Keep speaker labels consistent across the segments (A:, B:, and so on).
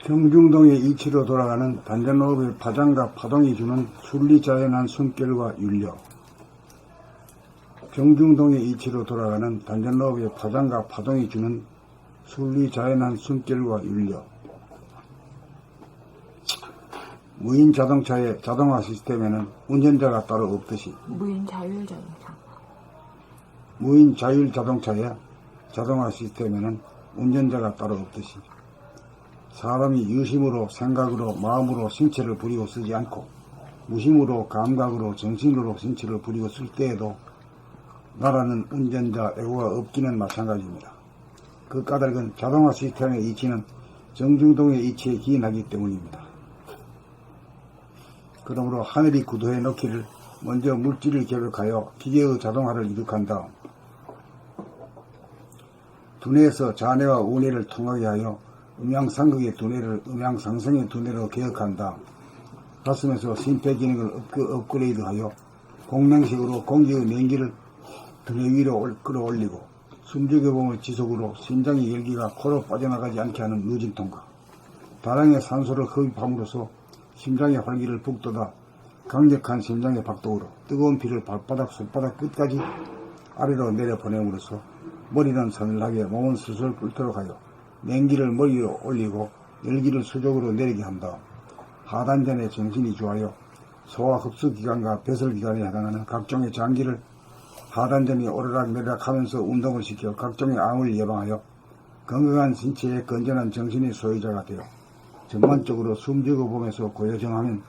A: 정중동의 이치로 돌아가는 단전호흡의 파장과 파동이 주는 순리자연한 숨결과 윤력. 정중동의 이치로 돌아가는 단전호흡의 파장과 파동이 주는 순리자연한 숨결과 윤력. 무인 자동차의 자동화 시스템에는 운전자가 따로 없듯이
B: 무인 자율 자동차.
A: 무인 자율 자동차의 자동화 시스템에는 운전자가 따로 없듯이 사람이 유심으로 생각으로 마음으로 신체를 부리고 쓰지 않고 무심으로 감각으로 정신으로 신체를 부리고 쓸 때에도 나라는 운전자 애고가 없기는 마찬가지입니다. 그 까닭은 자동화 시스템의 이치는 정중동의 이치에 기인하기 때문입니다. 그러므로 하늘이 구도해 놓기를 먼저 물질을 결격하여 기계의 자동화를 이룩한 다음 두뇌에서 자뇌와 우뇌를 통하게 하여 음양상극의 두뇌를 음양상성의 두뇌로 개혁한 다음 가슴에서 심폐기능을 업그레이드하여 공량식으로 공기의 냉기를 두뇌 위로 끌어올리고 숨죽여봄의 지속으로 심장의 열기가 코로 빠져나가지 않게 하는 누진통과 다량의 산소를 흡입함으로써 심장의 활기를 북돋아 강력한 심장의 박동으로 뜨거운 피를 발바닥 손바닥 끝까지 아래로 내려보냄으로써 머리는 서늘하게 몸은 술술 끓도록 하여 냉기를 머리로 올리고 열기를 수족으로 내리게 한 다음 하단전에 정신이 주하여 소화 흡수기관과 배설기관에 해당하는 각종의 장기를 하단전이 오르락내리락 하면서 운동을 시켜 각종의 암을 예방하여 건강한 신체의 건전한 정신의 소유자가 되어 전반적으로 숨죽어 보면서 고요정하면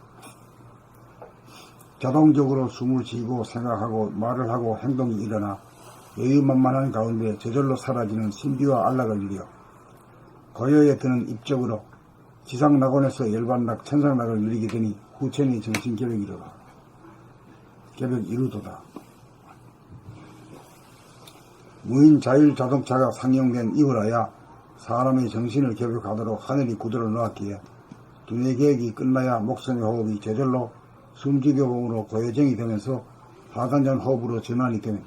A: 자동적으로 숨을 쉬고 생각하고 말을 하고 행동이 일어나 여유만만한 가운데 저절로 사라지는 신비와 안락을 누려 고요에 드는 입적으로 지상낙원에서 열반낙 천상낙을 누리게 되니 후천의 정신개벽 이루도다. 무인 자율 자동차가 상용된 이후라야 사람의 정신을 개벽하도록 하늘이 구도를 놓았기에 두뇌 개혁이 끝나야 목성의 호흡이 저절로 숨죽여봄으로 고요정이 되면서 하단전 호흡으로 전환이 되면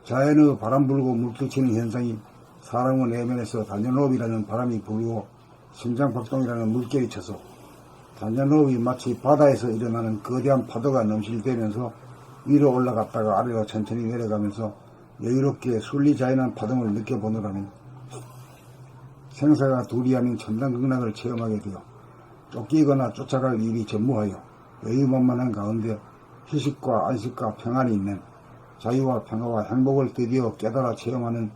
A: 자연의 바람 불고 물결치는 현상이 사람의 내면에서 단전호흡이라는 바람이 불고 심장박동이라는 물결이 쳐서 단전호흡이 마치 바다에서 일어나는 거대한 파도가 넘실대면서 위로 올라갔다가 아래로 천천히 내려가면서 여유롭게 순리자연한 파동을 느껴보느라면 생사가 둘이 아닌 천당극락을 체험하게 되어 쫓기거나 쫓아갈 일이 전무하여 여유만만한 가운데 휴식과 안식과 평안이 있는 자유와 평화와 행복을 드디어 깨달아 체험하는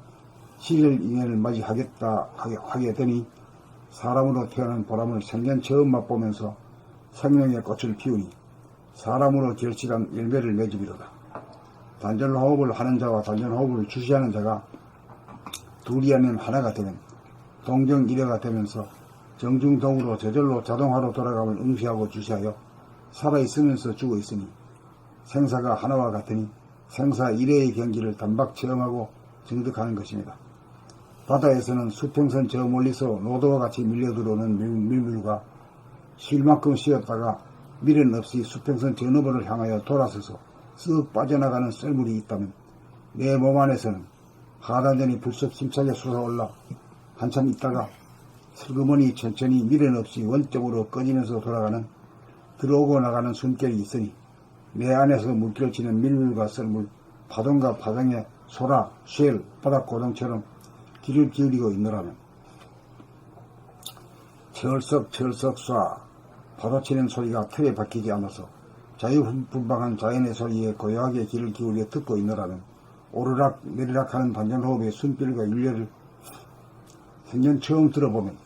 A: 시절 인연을 맞이하겠다 하게 되니 사람으로 태어난 보람을 생전 처음 맛보면서 생명의 꽃을 피우니 사람으로 결실한 열매를 맺으리로다. 단전호흡을 하는 자와 단전호흡을 주시하는 자가 둘이 아닌 하나가 되면 동정일해가 되면서 정중동으로 저절로 자동화로 돌아감을 응시하고 주시하여 살아있으면서 죽어있으니 생사가 하나와 같으니 생사 일회의 경지를 단박 체험하고 정득하는 것입니다. 바다에서는 수평선 저 멀리서 노도와 같이 밀려들어오는 밀물과 쉴 만큼 쉬었다가 미련 없이 수평선 저 너머를 향하여 돌아서서 쓱 빠져나가는 썰물이 있다면 내 몸 안에서는 하단전이 불쑥 힘차게 솟아올라 한참 있다가 슬그머니 천천히 미련 없이 원점으로 꺼지면서 돌아가는 들어오고 나가는 숨결이 있으니 내 안에서 물결치는 밀물과 썰물, 파동과 파동의 소라, 쉘, 바닥고동처럼 길을 기울이고 있노라면 철썩철썩 쏴 파도치는 소리가 틀에 박히지 않아서 자유분방한 자연의 소리에 고요하게 귀를 기울여 듣고 있노라면 오르락 내리락 하는 단전호흡의 숨결과 윤례를 생전 처음 들어보면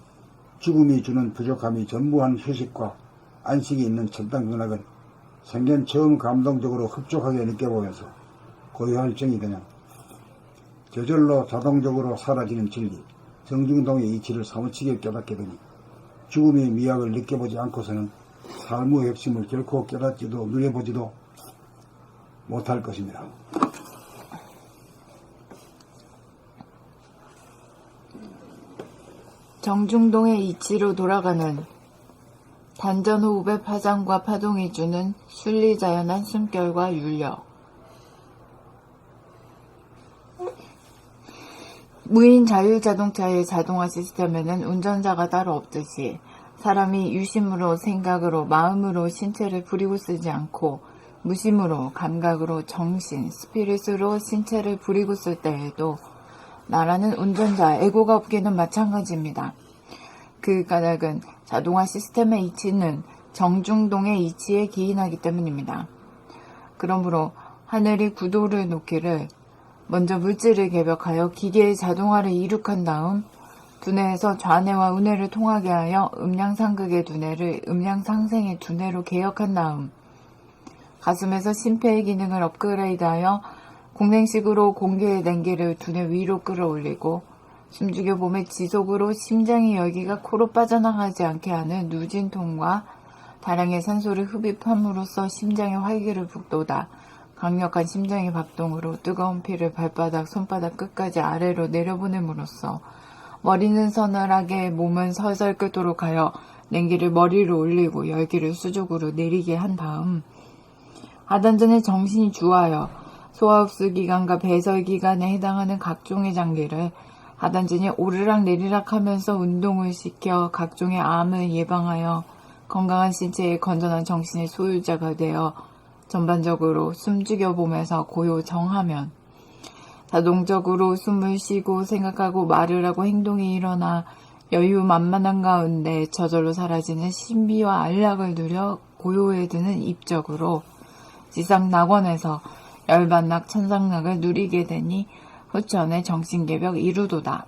A: 죽음이 주는 부족함이 전무한 휴식과 안식이 있는 천당근학은 생전 처음 감동적으로 흡족하게 느껴보면서 고요할 정이 되냐 저절로 자동적으로 사라지는 진리 정중동의 이치를 사무치게 깨닫게 되니 죽음의 미학을 느껴보지 않고서는 삶의 핵심을 결코 깨닫지도 누려보지도 못할 것입니다.
B: 정중동의 이치로 돌아가는 단전호흡의 파장과 파동이 주는 순리자연한 숨결과 윤력. 무인 자율자동차의 자동화 시스템에는 운전자가 따로 없듯이 사람이 유심으로 생각으로 마음으로 신체를 부리고 쓰지 않고 무심으로 감각으로 정신, 스피릿으로 신체를 부리고 쓸 때에도 나라는 운전자, 에고가 없기는 마찬가지입니다. 그 까닭은 자동화 시스템의 이치는 정중동의 이치에 기인하기 때문입니다. 그러므로 하늘이 구도를 놓기를 먼저 물질을 개벽하여 기계의 자동화를 이룩한 다음 두뇌에서 좌뇌와 우뇌를 통하게 하여 음양상극의 두뇌를 음양상생의 두뇌로 개혁한 다음 가슴에서 심폐의 기능을 업그레이드하여 공생식으로 공기의 냉기를 두뇌 위로 끌어올리고 숨죽여 봄에 지속으로 심장의 열기가 코로 빠져나가지 않게 하는 누진통과 다량의 산소를 흡입함으로써 심장의 활기를 북돋아 강력한 심장의 박동으로 뜨거운 피를 발바닥, 손바닥 끝까지 아래로 내려보냄으로써 머리는 서늘하게 몸은 설설 끓도록 하여 냉기를 머리로 올리고 열기를 수족으로 내리게 한 다음 하단전의 정신이 주하여 소화흡수기관과 배설기관에 해당하는 각종의 장기를 하단전이 오르락 내리락 하면서 운동을 시켜 각종의 암을 예방하여 건강한 신체의 건전한 정신의 소유자가 되어 전반적으로 숨죽여 보면서 고요 정하면 자동적으로 숨을 쉬고 생각하고 말을 하고 행동이 일어나 여유만만한 가운데 저절로 사라지는 신비와 안락을 누려 고요에 드는 입적으로 지상 낙원에서 열반낙 천상낙을 누리게 되니 후천의 정신개벽 이루도다.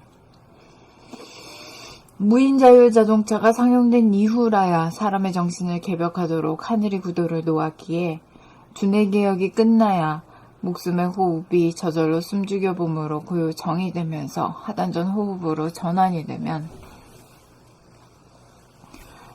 B: 무인자율자동차가 상용된 이후라야 사람의 정신을 개벽하도록 하늘이 구도를 놓았기에 두뇌개혁이 끝나야 목숨의 호흡이 저절로 숨죽여 봄으로 고요 정이 되면서 하단전 호흡으로 전환이 되면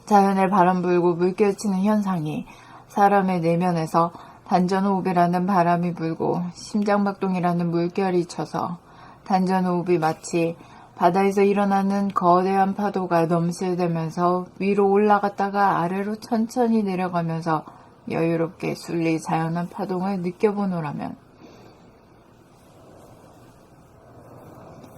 B: 자연의 바람 불고 물결 치는 현상이 사람의 내면에서 단전호흡이라는 바람이 불고 심장박동이라는 물결이 쳐서 단전호흡이 마치 바다에서 일어나는 거대한 파도가 넘실대면서 위로 올라갔다가 아래로 천천히 내려가면서 여유롭게 순리 자연한 파동을 느껴보노라면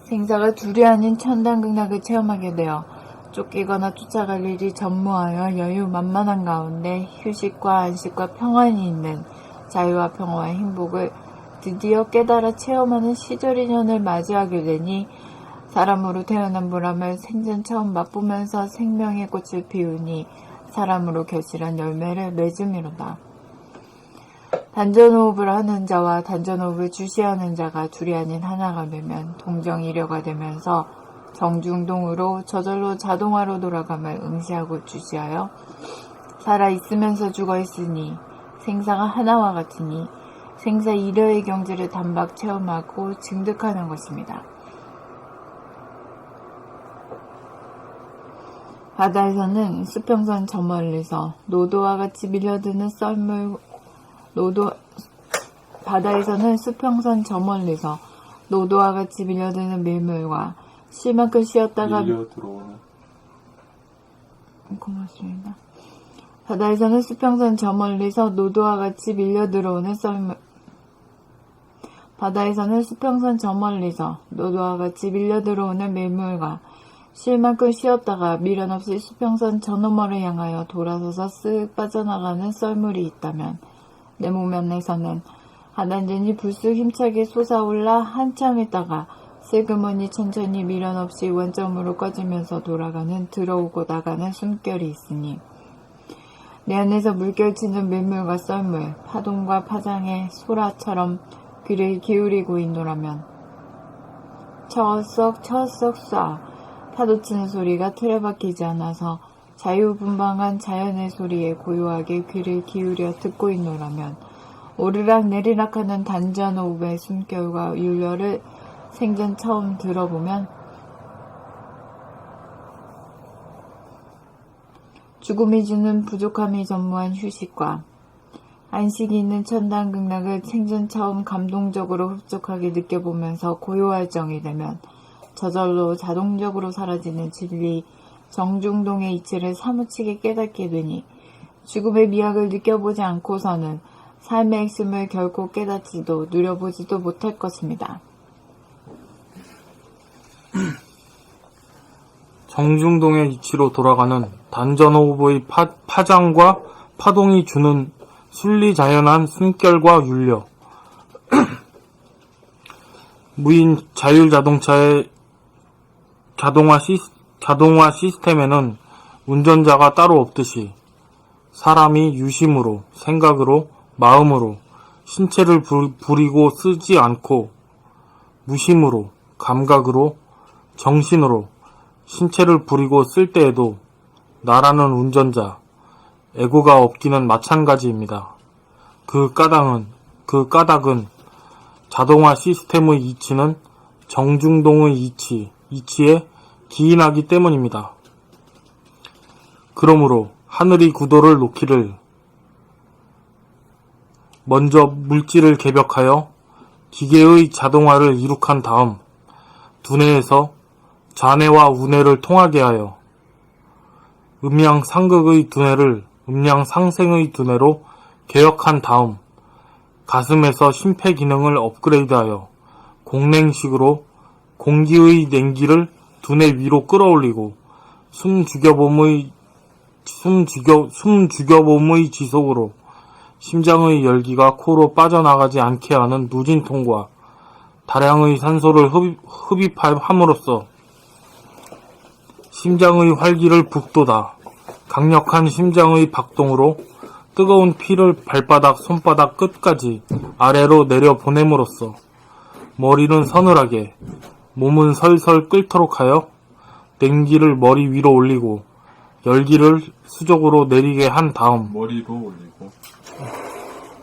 B: 생사가 둘이 아닌 천당극락을 체험하게 되어 쫓기거나 쫓아갈 일이 전무하여 여유만만한 가운데 휴식과 안식과 평안이 있는 자유와 평화와 행복을 드디어 깨달아 체험하는 시절인연을 맞이하게 되니 사람으로 태어난 보람을 생전 처음 맛보면서 생명의 꽃을 피우니 사람으로 결실한 열매를 맺음이로다. 단전호흡을 하는 자와 단전호흡을 주시하는 자가 둘이 아닌 하나가 되면 동정이려가 되면서 정중동으로 저절로 자동화로 돌아감을 응시하고 주시하여 살아있으면서 죽어있으니 생사가 하나와 같으니 생사 이려의 경지를 단박 체험하고 증득하는 것입니다. 바다에서는 수평선 저 멀리서 노도와 같이 밀려드는 썰물 바다에서는 수평선 저 멀리서 노도와 같이 밀려드는 밀물과 쉴만큼 쉬었다가
C: 밀려 들어오는
B: 고맙습니다. 바다에서는 수평선 저 멀리서 노도와 같이 밀려 들어오는 썰물 바다에서는 수평선 저 멀리서 노도와 같이 밀려 들어오는 밀물과 쉴 만큼 쉬었다가 미련 없이 수평선 저 너머를 향하여 돌아서서 쓱 빠져나가는 썰물이 있다면 내 몸 안에서는 하단전이 불쑥 힘차게 솟아올라 한참 있다가 슬그머니 천천히 미련 없이 원점으로 꺼지면서 돌아가는 들어오고 나가는 숨결이 있으니 내 안에서 물결치는 밀물과 썰물, 파동과 파장의 소라처럼 귀를 기울이고 있노라면 처썩 쏴 파도치는 소리가 틀에 박히지 않아서 자유분방한 자연의 소리에 고요하게 귀를 기울여 듣고 있노라면 오르락 내리락 하는 단전호흡의 숨결과 율려를 생전 처음 들어보면 죽음이 주는 부족함이 전무한 휴식과 안식이 있는 천당극락을 생전 처음 감동적으로 흡족하게 느껴보면서 고요할 정이 되면 저절로 자동적으로 사라지는 진리 정중동의 이치를 사무치게 깨닫게 되니 죽음의 미학을 느껴보지 않고서는 삶의 핵심을 결코 깨닫지도 누려보지도 못할 것입니다.
C: 정중동의 이치로 돌아가는 단전호흡의 파장과 파동이 주는 순리자연한 숨결과 윤력. 무인 자율자동차의 자동화 시스템에는 운전자가 따로 없듯이 사람이 유심으로, 생각으로, 마음으로 신체를 부리고 쓰지 않고 무심으로, 감각으로, 정신으로 신체를 부리고 쓸 때에도 나라는 운전자, 에고가 없기는 마찬가지입니다. 그 까닭은 자동화 시스템의 이치는 정중동의 이치에 기인하기 때문입니다. 그러므로 하늘이 구도를 놓기를 먼저 물질을 개벽하여 기계의 자동화를 이룩한 다음 두뇌에서 좌뇌와 우뇌를 통하게 하여 음양상극의 두뇌를 음양상생의 두뇌로 개혁한 다음 가슴에서 심폐기능을 업그레이드하여 공냉식으로 공기의 냉기를 두뇌 위로 끌어올리고 숨 죽여봄의 지속으로 심장의 열기가 코로 빠져나가지 않게 하는 누진통과 다량의 산소를 흡입함으로써 심장의 활기를 북돋아 강력한 심장의 박동으로 뜨거운 피를 발바닥, 손바닥 끝까지 아래로 내려 보냄으로써 머리는 서늘하게, 몸은 설설 끓도록 하여 냉기를 머리 위로 올리고 열기를 수족으로 내리게 한 다음
D: 머리로 올리고.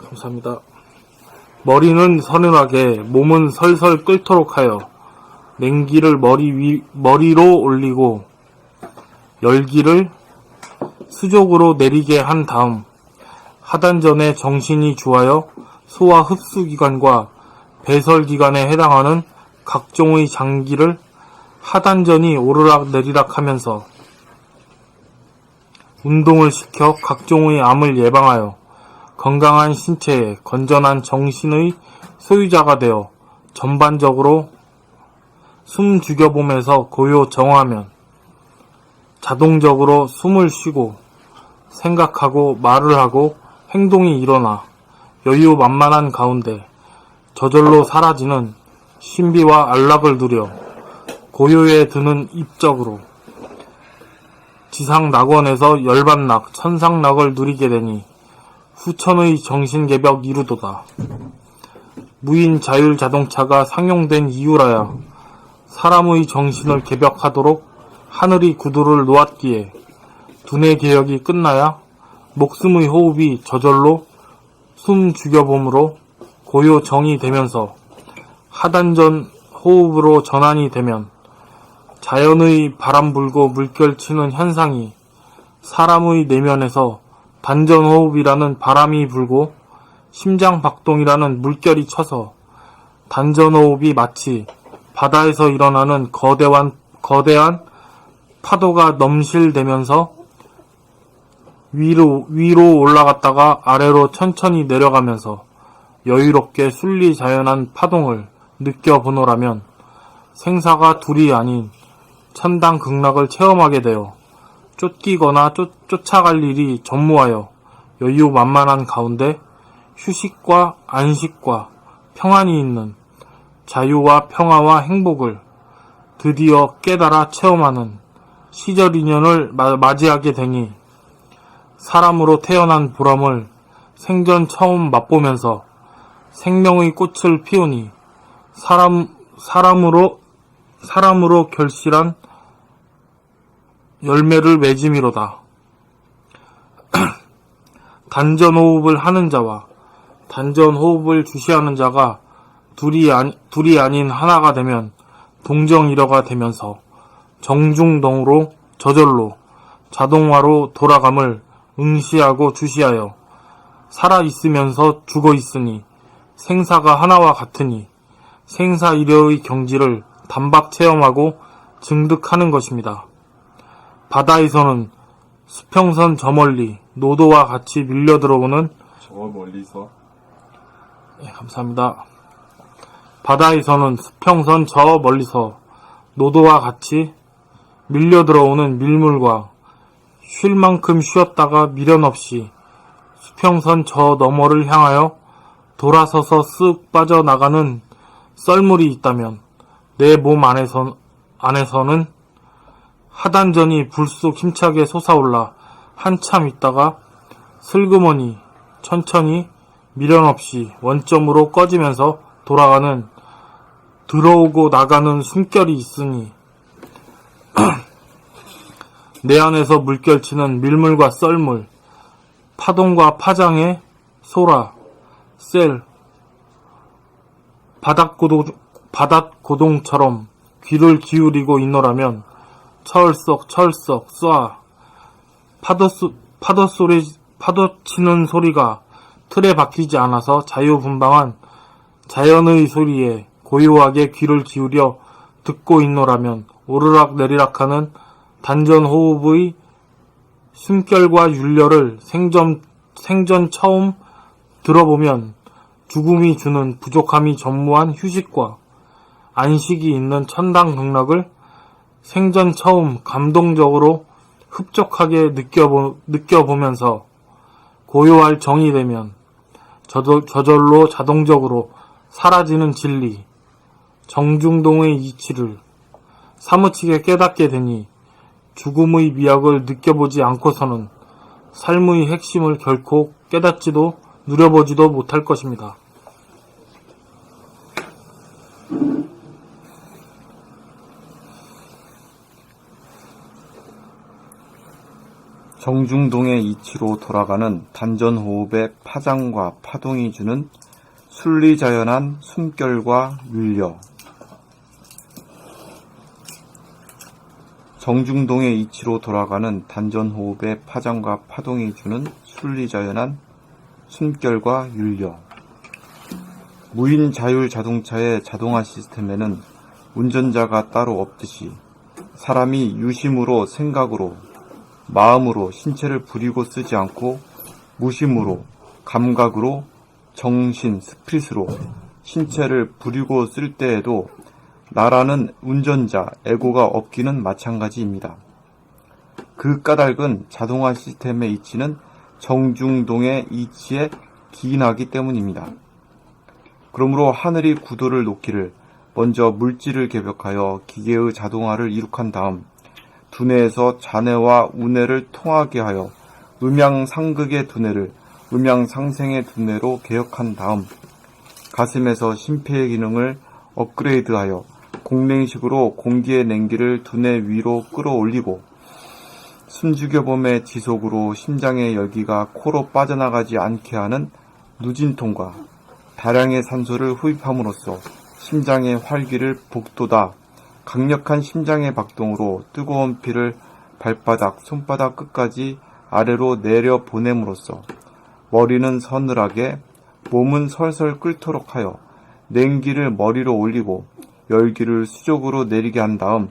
C: 감사합니다. 머리는 서늘하게, 몸은 설설 끓도록 하여 냉기를 머리로 올리고 열기를 수족으로 내리게 한 다음 하단전에 정신이 주하여 소화 흡수기관과 배설기관에 해당하는 각종의 장기를 하단전이 오르락 내리락 하면서 운동을 시켜 각종의 암을 예방하여 건강한 신체에 건전한 정신의 소유자가 되어 전반적으로 숨 죽여봄에서 고요 정화하면 자동적으로 숨을 쉬고 생각하고 말을 하고 행동이 일어나 여유만만한 가운데 저절로 사라지는 신비와 안락을 누려 고요에 드는 입적으로 지상낙원에서 열반낙, 천상낙을 누리게 되니 후천의 정신개벽 이루도다. 무인 자율자동차가 상용된 이유라야 사람의 정신을 개벽하도록 하늘이 구두를 놓았기에 두뇌 개혁이 끝나야 목숨의 호흡이 저절로 숨 죽여봄으로 고요 정이 되면서 하단전 호흡으로 전환이 되면 자연의 바람 불고 물결 치는 현상이 사람의 내면에서 단전 호흡이라는 바람이 불고 심장 박동이라는 물결이 쳐서 단전 호흡이 마치 바다에서 일어나는 거대한 파도가 넘실대면서 위로 올라갔다가 아래로 천천히 내려가면서 여유롭게 순리자연한 파동을 느껴보노라면 생사가 둘이 아닌 천당극락을 체험하게 되어 쫓기거나 쫓아갈 일이 전무하여 여유만만한 가운데 휴식과 안식과 평안이 있는 자유와 평화와 행복을 드디어 깨달아 체험하는 시절 인연을 맞이하게 되니 사람으로 태어난 보람을 생전 처음 맛보면서 생명의 꽃을 피우니 사람으로 결실한 열매를 맺음이로다. 단전호흡을 하는 자와 단전호흡을 주시하는 자가 둘이 아닌 하나가 되면 동정이러가 되면서 정중동으로 저절로 자동화로 돌아감을 응시하고 주시하여 살아있으면서 죽어있으니 생사가 하나와 같으니 생사이려의 경지를 단박 체험하고 증득하는 것입니다. 바다에서는 수평선 저 멀리 노도와 같이 밀려들어오는
D: 저 멀리서.
C: 네, 감사합니다. 바다에서는 수평선 저 멀리서 노도와 같이 밀려 들어오는 밀물과 쉴 만큼 쉬었다가 미련 없이 수평선 저 너머를 향하여 돌아서서 쓱 빠져나가는 썰물이 있다면 내 몸 안에서는 하단전이 불쑥 힘차게 솟아올라 한참 있다가 슬그머니 천천히 미련 없이 원점으로 꺼지면서 돌아가는 들어오고 나가는 숨결이 있으니 내 안에서 물결치는 밀물과 썰물, 파동과 파장의 소라, 셀, 바닷고동처럼 귀를 기울이고 있노라면 철썩 쏴 파도 치는 소리가 틀에 박히지 않아서 자유분방한 자연의 소리에 고요하게 귀를 기울여 듣고 있노라면 오르락 내리락하는 단전호흡의 숨결과 윤려를 생전 처음 들어보면 죽음이 주는 부족함이 전무한 휴식과 안식이 있는 천당극락을 생전 처음 감동적으로 흡족하게 느껴보면서 고요할 정이 되면 저절로 자동적으로 사라지는 진리, 정중동의 이치를 사무치게 깨닫게 되니 죽음의 미학을 느껴보지 않고서는 삶의 핵심을 결코 깨닫지도 누려보지도 못할 것입니다.
E: 정중동의 이치로 돌아가는 단전호흡의 파장과 파동이 주는 순리자연한 숨결과 윤려. 정중동의 이치로 돌아가는 단전호흡의 파장과 파동이 주는 순리자연한 숨결과 윤려. 무인 자율 자동차의 자동화 시스템에는 운전자가 따로 없듯이 사람이 유심으로 생각으로 마음으로 신체를 부리고 쓰지 않고 무심으로 감각으로 정신 스피릿으로 신체를 부리고 쓸 때에도 나라는 운전자 에고가 없기는 마찬가지입니다. 그 까닭은 자동화 시스템의 이치는 정중동의 이치에 기인하기 때문입니다. 그러므로 하늘이 구도를 놓기를 먼저 물질을 개벽하여 기계의 자동화를 이룩한 다음 두뇌에서 좌뇌와 우뇌를 통하게 하여 음양상극의 두뇌를 음양상생의 두뇌로 개혁한 다음 가슴에서 심폐의 기능을 업그레이드하여 공냉식으로 공기의 냉기를 두뇌 위로 끌어올리고 숨죽여봄의 지속으로 심장의 열기가 코로 빠져나가지 않게 하는 누진통과 다량의 산소를 흡입함으로써 심장의 활기를 북돋아 강력한 심장의 박동으로 뜨거운 피를 발바닥, 손바닥 끝까지 아래로 내려 보냄으로써 머리는 서늘하게 몸은 설설 끓도록 하여 냉기를 머리로 올리고 열기를 수족으로 내리게 한 다음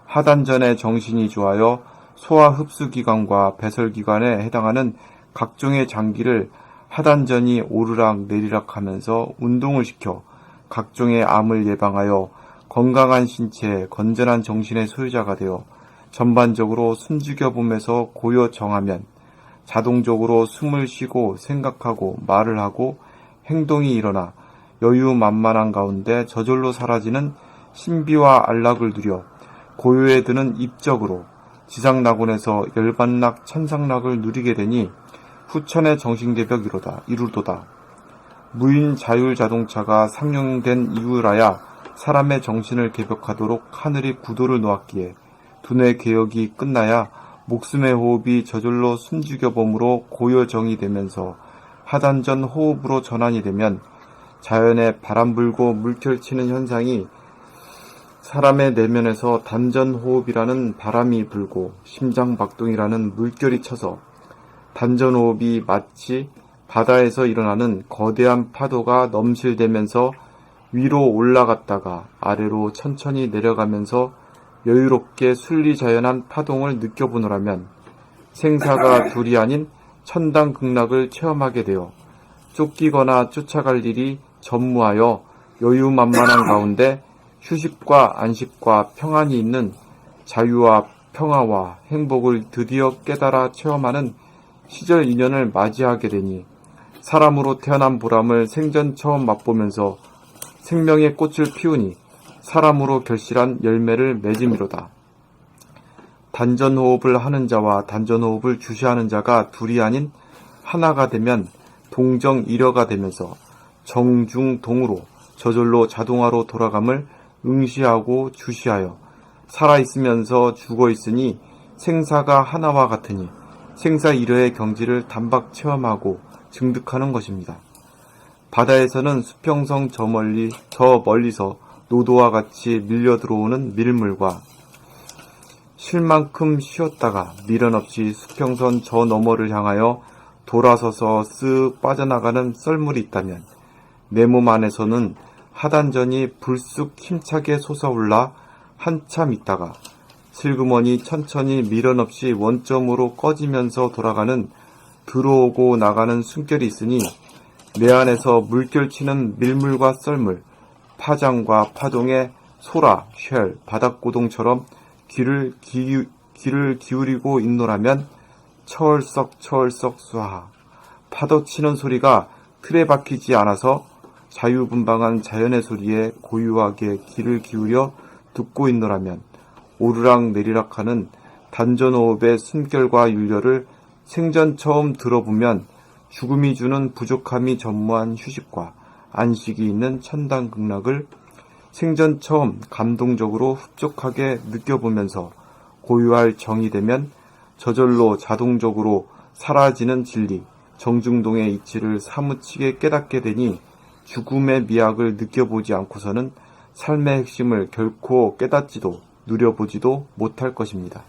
E: 하단전의 정신이 좋아여 소화 흡수기관과 배설기관에 해당하는 각종의 장기를 하단전이 오르락 내리락 하면서 운동을 시켜 각종의 암을 예방하여 건강한 신체, 건전한 정신의 소유자가 되어 전반적으로 숨죽여봄에서 고요 정하면 자동적으로 숨을 쉬고 생각하고 말을 하고 행동이 일어나 여유만만한 가운데 저절로 사라지는 신비와 안락을 누려 고요에 드는 입적으로 지상낙원에서 열반락 천상락을 누리게 되니 후천의 정신개벽 이루도다. 무인 자율 자동차가 상용된 이후라야 사람의 정신을 개벽하도록 하늘이 구도를 놓았기에 두뇌 개혁이 끝나야 목숨의 호흡이 저절로 숨죽여봄으로 고요정이 되면서 하단전 호흡으로 전환이 되면 자연의 바람 불고 물결 치는 현상이 사람의 내면에서 단전 호흡이라는 바람이 불고 심장 박동이라는 물결이 쳐서 단전 호흡이 마치 바다에서 일어나는 거대한 파도가 넘실대면서 위로 올라갔다가 아래로 천천히 내려가면서 여유롭게 순리자연한 파동을 느껴보노라면 생사가 둘이 아닌 천당극락을 체험하게 되어 쫓기거나 쫓아갈 일이 전무하여 여유만만한 가운데 휴식과 안식과 평안이 있는 자유와 평화와 행복을 드디어 깨달아 체험하는 시절 인연을 맞이하게 되니 사람으로 태어난 보람을 생전 처음 맛보면서 생명의 꽃을 피우니 사람으로 결실한 열매를 맺음이로다. 단전호흡을 하는 자와 단전호흡을 주시하는 자가 둘이 아닌 하나가 되면 동정일여가 되면서 정중동으로 저절로 자동화로 돌아감을 응시하고 주시하여 살아있으면서 죽어있으니 생사가 하나와 같으니 생사일여의 경지를 단박 체험하고 증득하는 것입니다. 바다에서는 수평성 저 멀리서 노도와 같이 밀려 들어오는 밀물과 쉴 만큼 쉬었다가 미련 없이 수평선 저 너머를 향하여 돌아서서 쓱 빠져나가는 썰물이 있다면 내 몸 안에서는 하단전이 불쑥 힘차게 솟아올라 한참 있다가 슬그머니 천천히 미련 없이 원점으로 꺼지면서 돌아가는 들어오고 나가는 숨결이 있으니 내 안에서 물결치는 밀물과 썰물, 파장과 파동의 소라, 쉘, 바닥고동처럼 귀를 기울이고 있노라면 철썩 수하 파도치는 소리가 틀에 박히지 않아서 자유분방한 자연의 소리에 고요하게 귀를 기울여 듣고 있노라면 오르락 내리락하는 단전호흡의 숨결과 윤려를 생전 처음 들어보면 죽음이 주는 부족함이 전무한 휴식과 안식이 있는 천당극락을 생전 처음 감동적으로 흡족하게 느껴보면서 고유할 정이 되면 저절로 자동적으로 사라지는 진리, 정중동의 이치를 사무치게 깨닫게 되니 죽음의 미학을 느껴보지 않고서는 삶의 핵심을 결코 깨닫지도 누려보지도 못할 것입니다.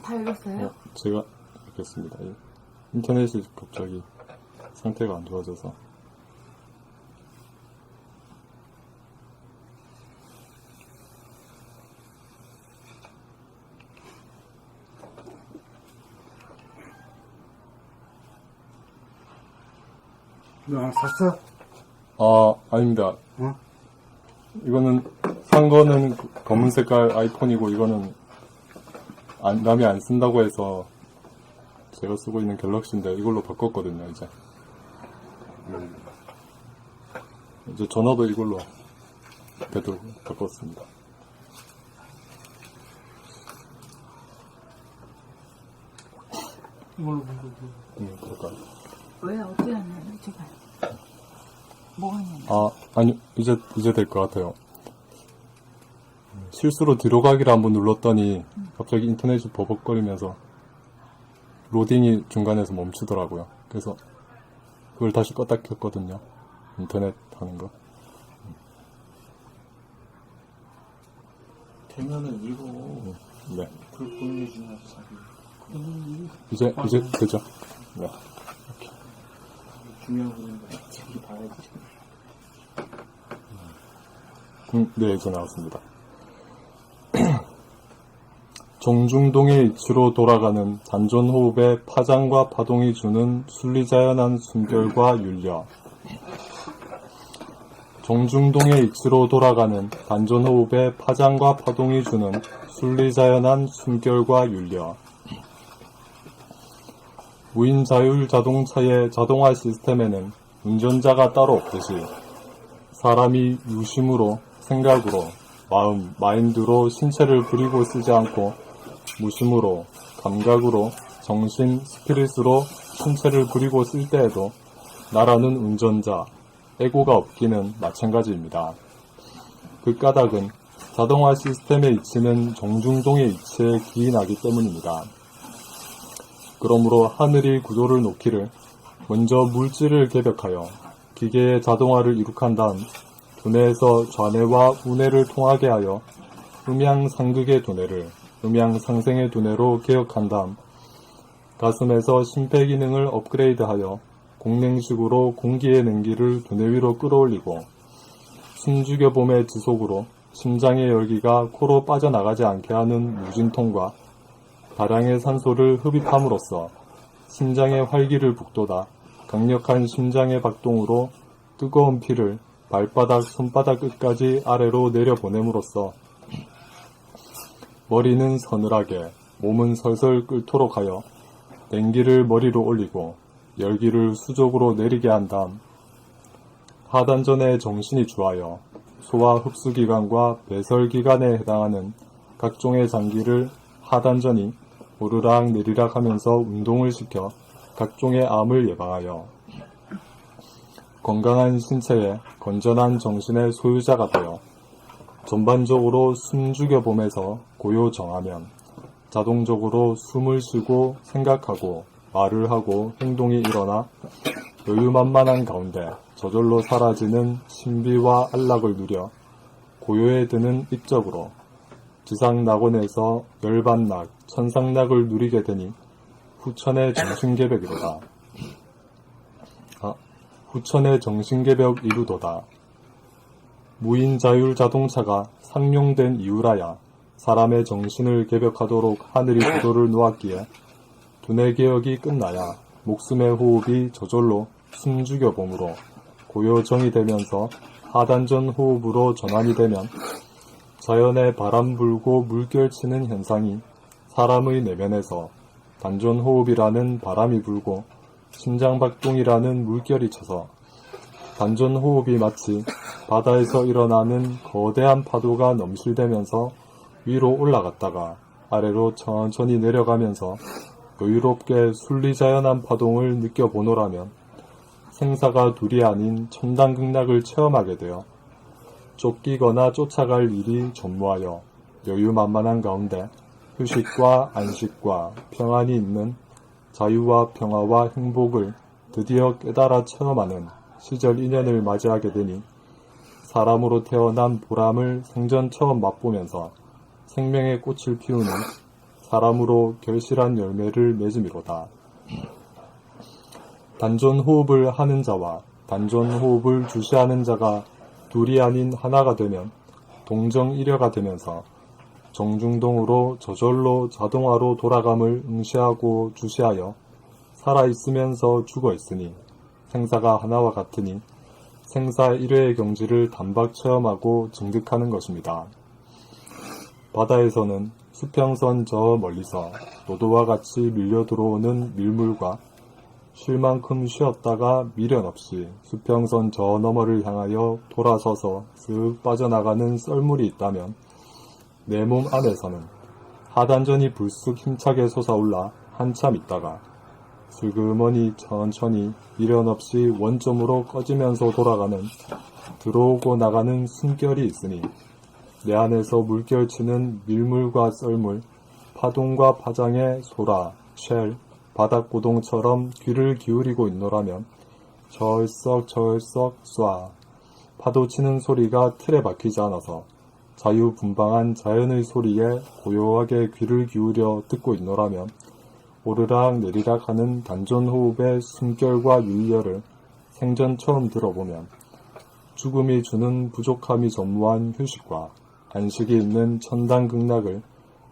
B: 다 읽었어요?
D: 제가 읽겠습니다. 인터넷이 갑자기 상태가 안 좋아져서.
A: 너 하나 샀어?
D: 아닙니다.
A: 어?
D: 이거는 산 거는 검은 색깔 아이폰이고 이거는 남이 안 쓴다고 해서 제가 쓰고 있는 갤럭시인데 이걸로 바꿨거든요. 이제 전화도 이걸로 바꿨습니다.
C: 이걸로 본 거지.
D: 그럴까요?
B: 왜 어떻게 하나요? 제발. 뭐가 있냐면.
D: 아니, 이제 될 것 같아요. 실수로 뒤로 가기를 한번 눌렀더니 갑자기 인터넷이 버벅거리면서 로딩이 중간에서 멈추더라고요. 그래서 그걸 다시 껐다 켰거든요. 인터넷 하는 거.
C: 되면은 이거
D: 네.
C: 불 보내주면
D: 이제 되죠? 네.
C: 중요한 거니까 자기 봐야지.
D: 네, 이제 나왔습니다. 정중동의 이치로 돌아가는 단전호흡의 파장과 파동이 주는 순리자연한 숨결과 윤려. 정중동의 이치로 돌아가는 단전호흡의 파장과 파동이 주는 순리자연한 숨결과 윤려. 무인자율 자동차의 자동화 시스템에는 운전자가 따로 없듯이 사람이 유심으로 생각으로 마음, 마인드로 신체를 부리고 쓰지 않고 무심으로, 감각으로, 정신, 스피릿으로 신체를 부리고 쓸 때에도 나라는 운전자, 에고가 없기는 마찬가지입니다. 그 까닭은 자동화 시스템의 이치는 정중동의 이치에 기인하기 때문입니다. 그러므로 하늘이 구조를 놓기를 먼저 물질을 개벽하여 기계의 자동화를 이룩한 다음 두뇌에서 좌뇌와 우뇌를 통하게 하여 음양상극의 두뇌를 음양상생의 두뇌로 개혁한 다음 가슴에서 심폐기능을 업그레이드하여 공냉식으로 공기의 냉기를 두뇌 위로 끌어올리고 숨죽여봄의 지속으로 심장의 열기가 코로 빠져나가지 않게 하는 무진통과 다량의 산소를 흡입함으로써 심장의 활기를 북돋아 강력한 심장의 박동으로 뜨거운 피를 발바닥, 손바닥 끝까지 아래로 내려보냄으로써 머리는 서늘하게, 몸은 설설 끓도록 하여 냉기를 머리로 올리고 열기를 수족으로 내리게 한 다음 하단전에 정신이 주하여 소화 흡수기관과 배설기관에 해당하는 각종의 장기를 하단전이 오르락 내리락 하면서 운동을 시켜 각종의 암을 예방하여 건강한 신체에 건전한 정신의 소유자가 되어 전반적으로 숨죽여봄에서 고요 정하면 자동적으로 숨을 쉬고 생각하고 말을 하고 행동이 일어나 여유만만한 가운데 저절로 사라지는 신비와 안락을 누려 고요에 드는 입적으로 지상낙원에서 열반낙, 천상낙을 누리게 되니 후천의 정신개벽이로다. 후천의 정신개벽 이루도다. 무인자율 자동차가 상용된 이유라야 사람의 정신을 개벽하도록 하늘이 구도를 놓았기에 두뇌 개혁이 끝나야 목숨의 호흡이 저절로 숨죽여봄으로 고요정이 되면서 하단전 호흡으로 전환이 되면 자연의 바람 불고 물결 치는 현상이 사람의 내면에서 단전 호흡이라는 바람이 불고 심장박동이라는 물결이 쳐서 단전 호흡이 마치 바다에서 일어나는 거대한 파도가 넘실대면서 위로 올라갔다가 아래로 천천히 내려가면서 여유롭게 순리자연한 파동을 느껴보노라면 생사가 둘이 아닌 천당극락을 체험하게 되어 쫓기거나 쫓아갈 일이 전무하여 여유만만한 가운데 휴식과 안식과 평안이 있는 자유와 평화와 행복을 드디어 깨달아 체험하는 시절 인연을 맞이하게 되니 사람으로 태어난 보람을 생전 처음 맛보면서 생명의 꽃을 피우는 사람으로 결실한 열매를 맺음이로다. 단전 호흡을 하는 자와 단전 호흡을 주시하는 자가 둘이 아닌 하나가 되면 동정일여가 되면서 정중동으로 저절로 자동화로 돌아감을 응시하고 주시하여 살아있으면서 죽어있으니 생사가 하나와 같으니 생사 일회의 경지를 단박 체험하고 증득하는 것입니다. 바다에서는 수평선 저 멀리서 노도와 같이 밀려 들어오는 밀물과 쉴 만큼 쉬었다가 미련 없이 수평선 저 너머를 향하여 돌아서서 쓱 빠져나가는 썰물이 있다면 내 몸 안에서는 하단전이 불쑥 힘차게 솟아올라 한참 있다가 슬그머니 천천히 미련 없이 원점으로 꺼지면서 돌아가는 들어오고 나가는 숨결이 있으니 내 안에서 물결치는 밀물과 썰물, 파동과 파장의 소라, 쉘, 바닥고동처럼 귀를 기울이고 있노라면 절썩 쏴 파도치는 소리가 틀에 박히지 않아서 자유분방한 자연의 소리에 고요하게 귀를 기울여 듣고 있노라면 오르락 내리락 하는 단전호흡의 숨결과 윤려를 생전 처음 들어보면 죽음이 주는 부족함이 전무한 휴식과 안식이 있는 천당극락을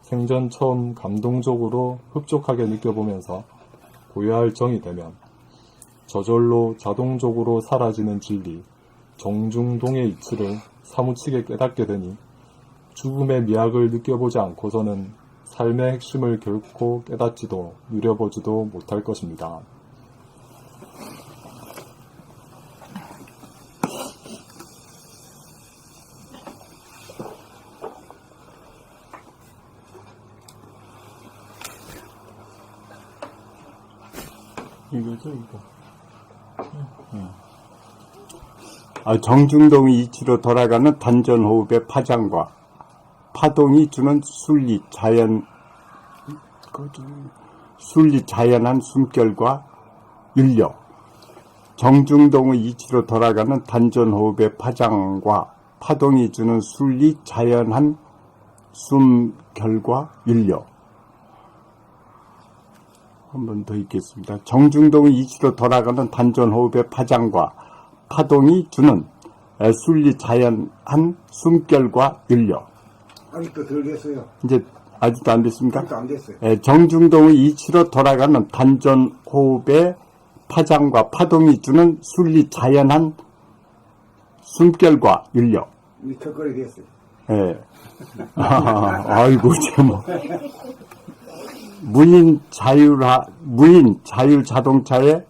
D: 생전 처음 감동적으로 흡족하게 느껴보면서 고요할 정이 되면 저절로 자동적으로 사라지는 진리, 정중동의 이치를 사무치게 깨닫게 되니 죽음의 미학을 느껴보지 않고서는 삶의 핵심을 결코 깨닫지도 누려보지도 못할 것입니다. 이거죠, 이거.
F: 정중동의 이치로 돌아가는 단전호흡의 파장과 파동이 주는 순리 자연한 숨결과 윤력. 정중동의 이치로 돌아가는 단전호흡의 파장과 파동이 주는 순리 자연한 숨결과 윤력. 한 번 더 읽겠습니다. 정중동의 이치로 돌아가는 단전호흡의 파장과 파동이 주는 순리 자연한 숨결과 윤력.
A: 아직도 덜 됐어요.
F: 이제 아직도 안 됐습니까?
A: 아직도 안 됐어요.
F: 정중동의 이치로 돌아가는 단전호흡의 파장과 파동이 주는 순리 자연한 숨결과 윤력.
A: 이 턱걸이 됐어요.
F: 예. 아이고, 참. 무인 자율 자동차의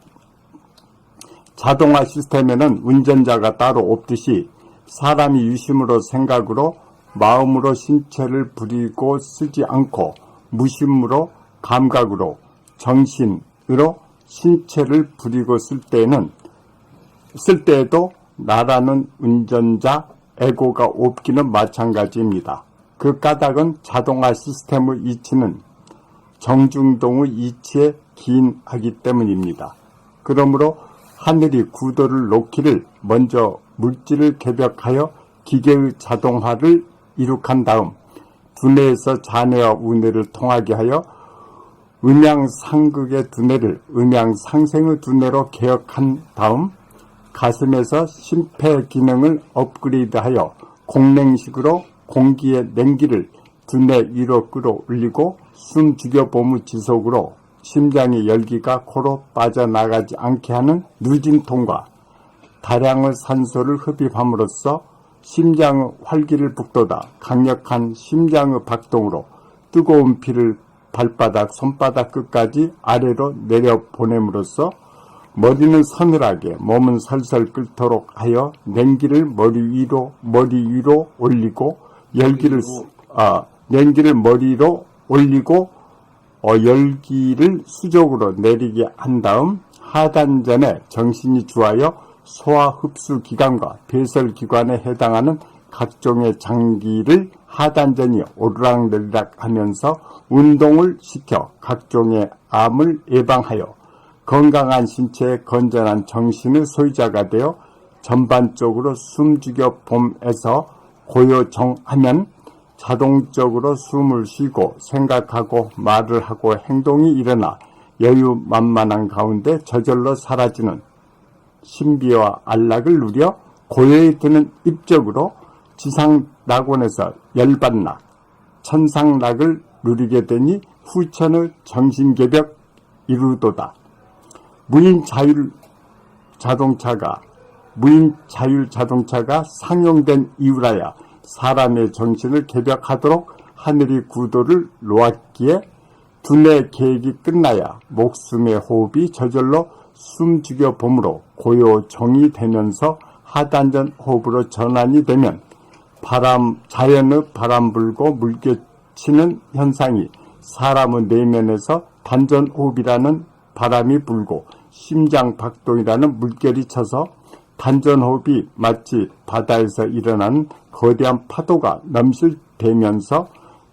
F: 자동화 시스템에는 운전자가 따로 없듯이 사람이 유심으로 생각으로 마음으로 신체를 부리고 쓰지 않고 무심으로 감각으로 정신으로 신체를 부리고 쓸 때에도 나라는 운전자 에고가 없기는 마찬가지입니다. 그 까닭은 자동화 시스템의 이치는 정중동의 이치에 기인하기 때문입니다. 그러므로 하늘이 구도를 놓기를 먼저 물질을 개벽하여 기계의 자동화를 이룩한 다음 두뇌에서 잔해와 우뇌를 통하게 하여 음양상극의 두뇌를 음양상생의 두뇌로 개혁한 다음 가슴에서 심폐 기능을 업그레이드하여 공냉식으로 공기의 냉기를 두뇌 위로 끌어올리고 숨 죽여봄의 지속으로 심장의 열기가 코로 빠져나가지 않게 하는 누진통과 다량의 산소를 흡입함으로써 심장의 활기를 북돋아 강력한 심장의 박동으로 뜨거운 피를 발바닥, 손바닥 끝까지 아래로 내려보냄으로써 머리는 서늘하게 몸은 설설 끓도록 하여 냉기를 머리 위로 올리고 냉기를 머리로 올리고 열기를 수족으로 내리게 한 다음 하단전에 정신이 주하여 소화 흡수 기관과 배설 기관에 해당하는 각종의 장기를 하단전이 오르락내리락 하면서 운동을 시켜 각종의 암을 예방하여 건강한 신체에 건전한 정신의 소유자가 되어 전반적으로 숨죽여 봄에서 고요정하면 자동적으로 숨을 쉬고 생각하고 말을 하고 행동이 일어나 여유만만한 가운데 저절로 사라지는 신비와 안락을 누려 고요에 드는 입적으로 지상낙원에서 열반낙, 천상낙을 누리게 되니 후천의 정신개벽 이루도다. 무인 자율 자동차가 상용된 이유라야 사람의 정신을 개벽하도록 하늘이 구도를 놓았기에 두뇌 계획이 끝나야 목숨의 호흡이 저절로 숨죽여 봄으로 고요정이 되면서 하단전 호흡으로 전환이 되면 자연의 바람 불고 물결치는 현상이 사람의 내면에서 단전 호흡이라는 바람이 불고 심장 박동이라는 물결이 쳐서 단전호흡이 마치 바다에서 일어나는 거대한 파도가 넘실대면서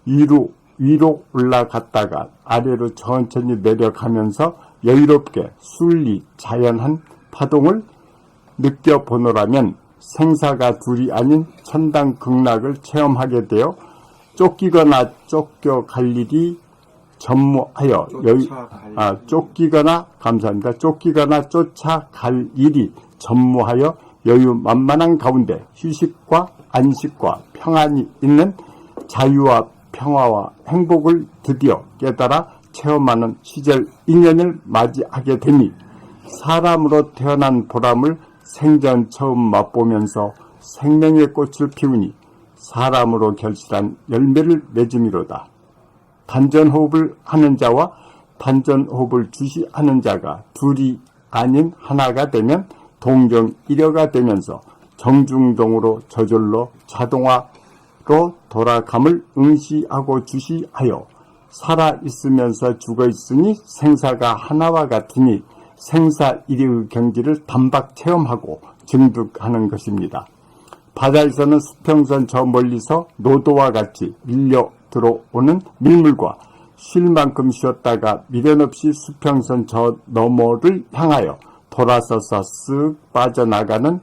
F: 위로 올라갔다가 아래로 천천히 내려가면서 여유롭게 순리 자연한 파동을 느껴보노라면 생사가 둘이 아닌 천당 극락을 체험하게 되어 쫓기거나 쫓겨갈 일이 전무하여 쫓기거나 쫓아갈 일이 전무하여 여유만만한 가운데 휴식과 안식과 평안이 있는 자유와 평화와 행복을 드디어 깨달아 체험하는 시절 인연을 맞이하게 되니 사람으로 태어난 보람을 생전 처음 맛보면서 생명의 꽃을 피우니 사람으로 결실한 열매를 맺음이로다. 단전호흡을 하는 자와 단전호흡을 주시하는 자가 둘이 아닌 하나가 되면 동정일여가 되면서 정중동으로 저절로 자동화로 돌아감을 응시하고 주시하여 살아있으면서 죽어있으니 생사가 하나와 같으니 생사 일위의 경지를 단박 체험하고 증득하는 것입니다. 바다에서는 수평선 저 멀리서 노도와 같이 밀려 들어오는 밀물과 쉴 만큼 쉬었다가 미련 없이 수평선 저 너머를 향하여 돌아서서 쓱 빠져나가는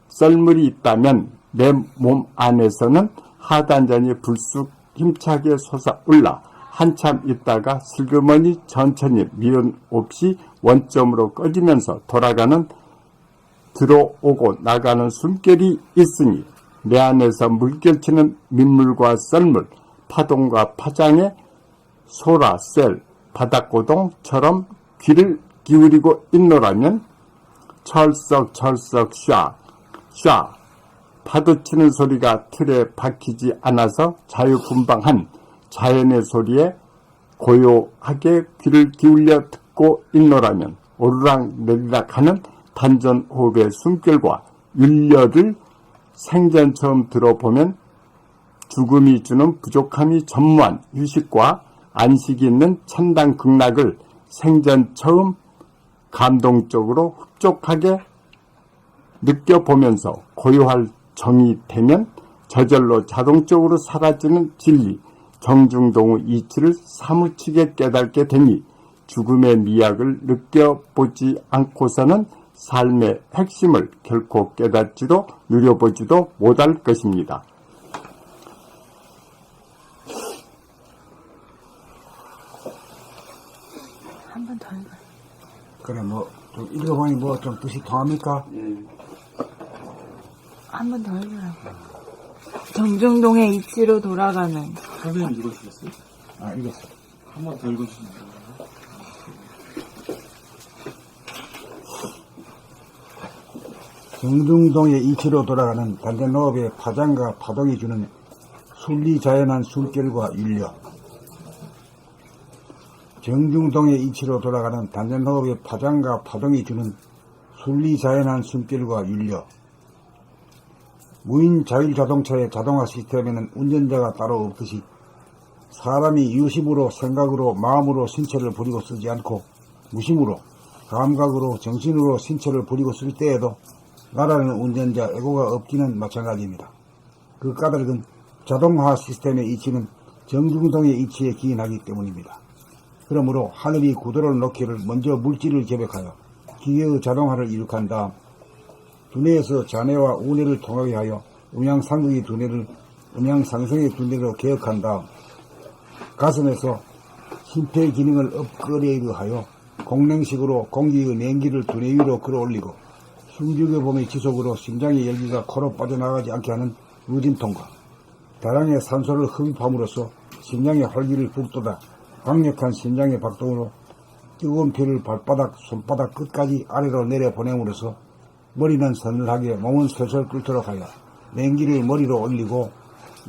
F: 썰물이 있다면 내 몸 안에서는 하단전이 불쑥 힘차게 솟아올라 한참 있다가 슬그머니 천천히 미련 없이 원점으로 꺼지면서 돌아가는 들어오고 나가는 숨결이 있으니 내 안에서 물결치는 민물과 썰물, 파동과 파장에 소라, 셀, 바닥고동처럼 귀를 기울이고 있노라면 철썩철썩 샤 파도치는 소리가 틀에 박히지 않아서 자유분방한 자연의 소리에 고요하게 귀를 기울여 듣고 있노라면 오르락 내리락 하는 단전호흡의 숨결과 윤려를 생전 처음 들어보면 죽음이 주는 부족함이 전무한 휴식과 안식이 있는 천당 극락을 생전 처음 감동적으로 흡족하게 느껴보면서 고요할 정이 되면 저절로 자동적으로 사라지는 진리, 정중동의 이치를 사무치게 깨닫게 되니 죽음의 미학을 느껴보지 않고서는 삶의 핵심을 결코 깨닫지도 누려보지도 못할 것입니다.
B: 한 번 더 읽어요.
A: 그래, 좀 읽어보니 좀 뜻이 통합니까?
B: 한 번 더 읽으라고. 정중동의 이치로 돌아가는.
C: 선생님 읽어주셨어요?
A: 아, 읽었어.
C: 한 번 더 읽어주시면 돼요.
A: 정중동의 이치로 돌아가는 단전호흡의 파장과 파동이 주는 순리자연한 숨결과 윤려. 정중동의 이치로 돌아가는 단전호흡의 파장과 파동이 주는 순리자연한 숨결과 윤려. 무인 자율자동차의 자동화 시스템에는 운전자가 따로 없듯이 사람이 유심으로 생각으로 마음으로 신체를 부리고 쓰지 않고 무심으로 감각으로 정신으로 신체를 부리고 쓸 때에도 나라는 운전자 애고가 없기는 마찬가지입니다. 그 까닭은 자동화 시스템의 이치는 정중동의 이치에 기인하기 때문입니다. 그러므로 하늘이 구도를 놓기를 먼저 물질을 계획하여 기계의 자동화를 이룩한 다음 두뇌에서 자뇌와 우뇌를 통하게 하여 음양상극의 두뇌를 음양상성의 두뇌로 개혁한 다음 가슴에서 심폐 기능을 업그레이드하여 공냉식으로 공기의 냉기를 두뇌 위로 끌어올리고 숨죽여봄의 지속으로 심장의 열기가 코로 빠져나가지 않게 하는 루진통과 다량의 산소를 흡입함으로써 심장의 활기를 북돋아 강력한 심장의 박동으로 뜨거운 피를 발바닥, 손바닥 끝까지 아래로 내려보냄으로써 머리는 서늘하게 몸은 솔솔 끓도록 하여 냉기를 머리로 올리고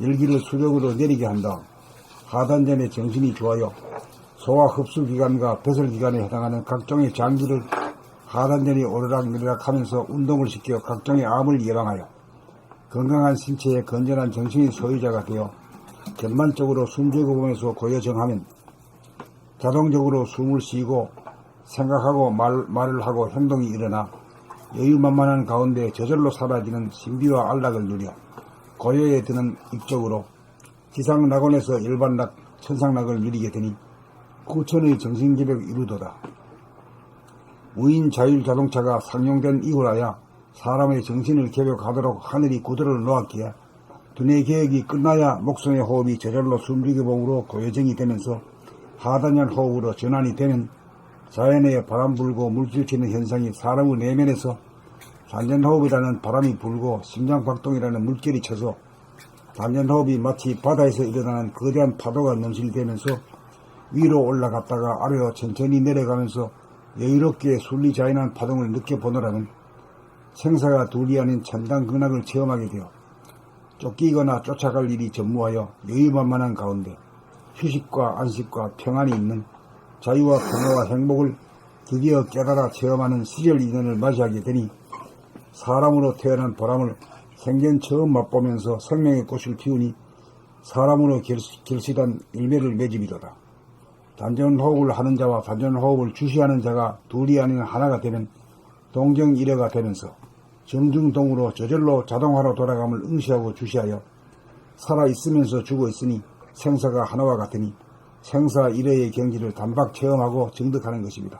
A: 열기를 수력으로 내리게 한 다음 하단전의 정신이 좋아요 소화 흡수기관과 배설기관에 해당하는 각종의 장기를 하단전이 오르락내리락 하면서 운동을 시켜 각종의 암을 예방하여 건강한 신체에 건전한 정신의 소유자가 되어 전반적으로 숨쉬고보면서 고요정하면 자동적으로 숨을 쉬고 생각하고 말을 하고 행동이 일어나 여유만만한 가운데 저절로 사라지는 신비와 안락을 누려 고요에 드는 입적으로 지상낙원에서 일반낙, 천상낙을 누리게 되니 구천의 정신기백을 이루도다. 무인 자율자동차가 상용된 이후라야 사람의 정신을 개벽하도록 하늘이 구도를 놓았기에 두뇌 개혁이 끝나야 목숨의 호흡이 저절로 숨죽여봄으로 고요정이 되면서 하단연 호흡으로 전환이 되면 자연에 바람 불고 물길 튀는 현상이 사람의 내면에서 단전호흡이라는 바람이 불고 심장박동이라는 물결이 쳐서 단전호흡이 마치 바다에서 일어나는 거대한 파도가 넘실대면서 위로 올라갔다가 아래로 천천히 내려가면서 여유롭게 순리자연한 파동을 느껴보노라면 생사가 둘이 아닌 천당 극락을 체험하게 되어 쫓기거나 쫓아갈 일이 전무하여 여유만만한 가운데 휴식과 안식과 평안이 있는 자유와 평화와 행복을 드디어 깨달아 체험하는 시절 인연을 맞이하게 되니 사람으로 태어난 보람을 생전 처음 맛보면서 생명의 꽃을 피우니 사람으로 결실한 열매를 맺음이로다. 단전호흡을 하는 자와 단전호흡을 주시하는 자가 둘이 아닌 하나가 되면 동정일해가 되면서 정중동으로 저절로 자동화로 돌아감을 응시하고 주시하여 살아있으면서 죽어있으니 생사가 하나와 같으니 생사일해의 경지를 단박 체험하고 정득하는 것입니다.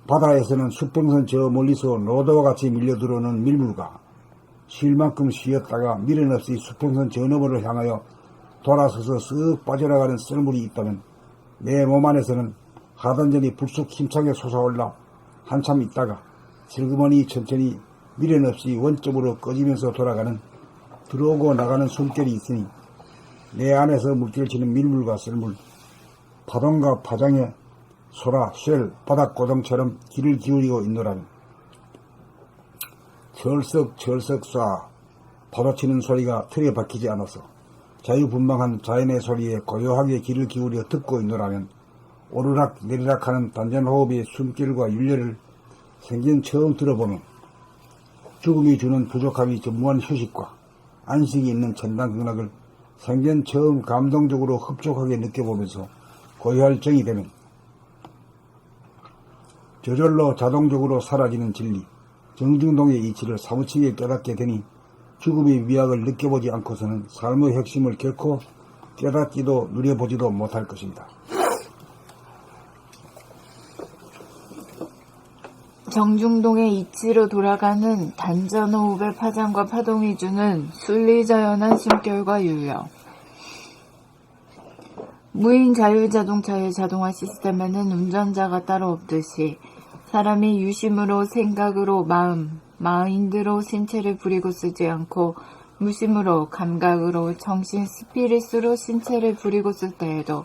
A: 바다에서는 수평선 저 멀리서 로드와 같이 밀려들어오는 밀물과 쉴 만큼 쉬었다가 미련 없이 수평선 저 너머를 향하여 돌아서서 쓱 빠져나가는 썰물이 있다면 내 몸 안에서는 하단전이 불쑥 힘차게 솟아올라 한참 있다가 슬그머니 천천히 미련 없이 원점으로 꺼지면서 돌아가는 들어오고 나가는 숨결이 있으니 내 안에서 물결치는 밀물과 썰물, 파동과 파장에 소라, 쉘, 바닥고동처럼 귀를 기울이고 있노라면 철썩철썩 쏴 파도치는 소리가 틀에 박히지 않아서 자유분방한 자연의 소리에 고요하게 귀를 기울여 듣고 있노라면 오르락 내리락하는 단전호흡의 숨결과 윤례를 생전 처음 들어보면 죽음이 주는 부족함이 전무한 휴식과 안식이 있는 천당극락을 생전 처음 감동적으로 흡족하게 느껴보면서 고요할 정이 되면 저절로 자동적으로 사라지는 진리, 정중동의 이치를 사무치게 깨닫게 되니 죽음의 위약을 느껴보지 않고서는 삶의 핵심을 결코 깨닫지도 누려보지도 못할 것입니다.
B: 정중동의 이치로 돌아가는 단전호흡의 파장과 파동이 주는 순리자연한 숨결과 유여. 무인 자율자동차의 자동화 시스템에는 운전자가 따로 없듯이 사람이 유심으로 생각으로 마인드로 신체를 부리고 쓰지 않고 무심으로 감각으로 정신 스피릿으로 신체를 부리고 쓸 때에도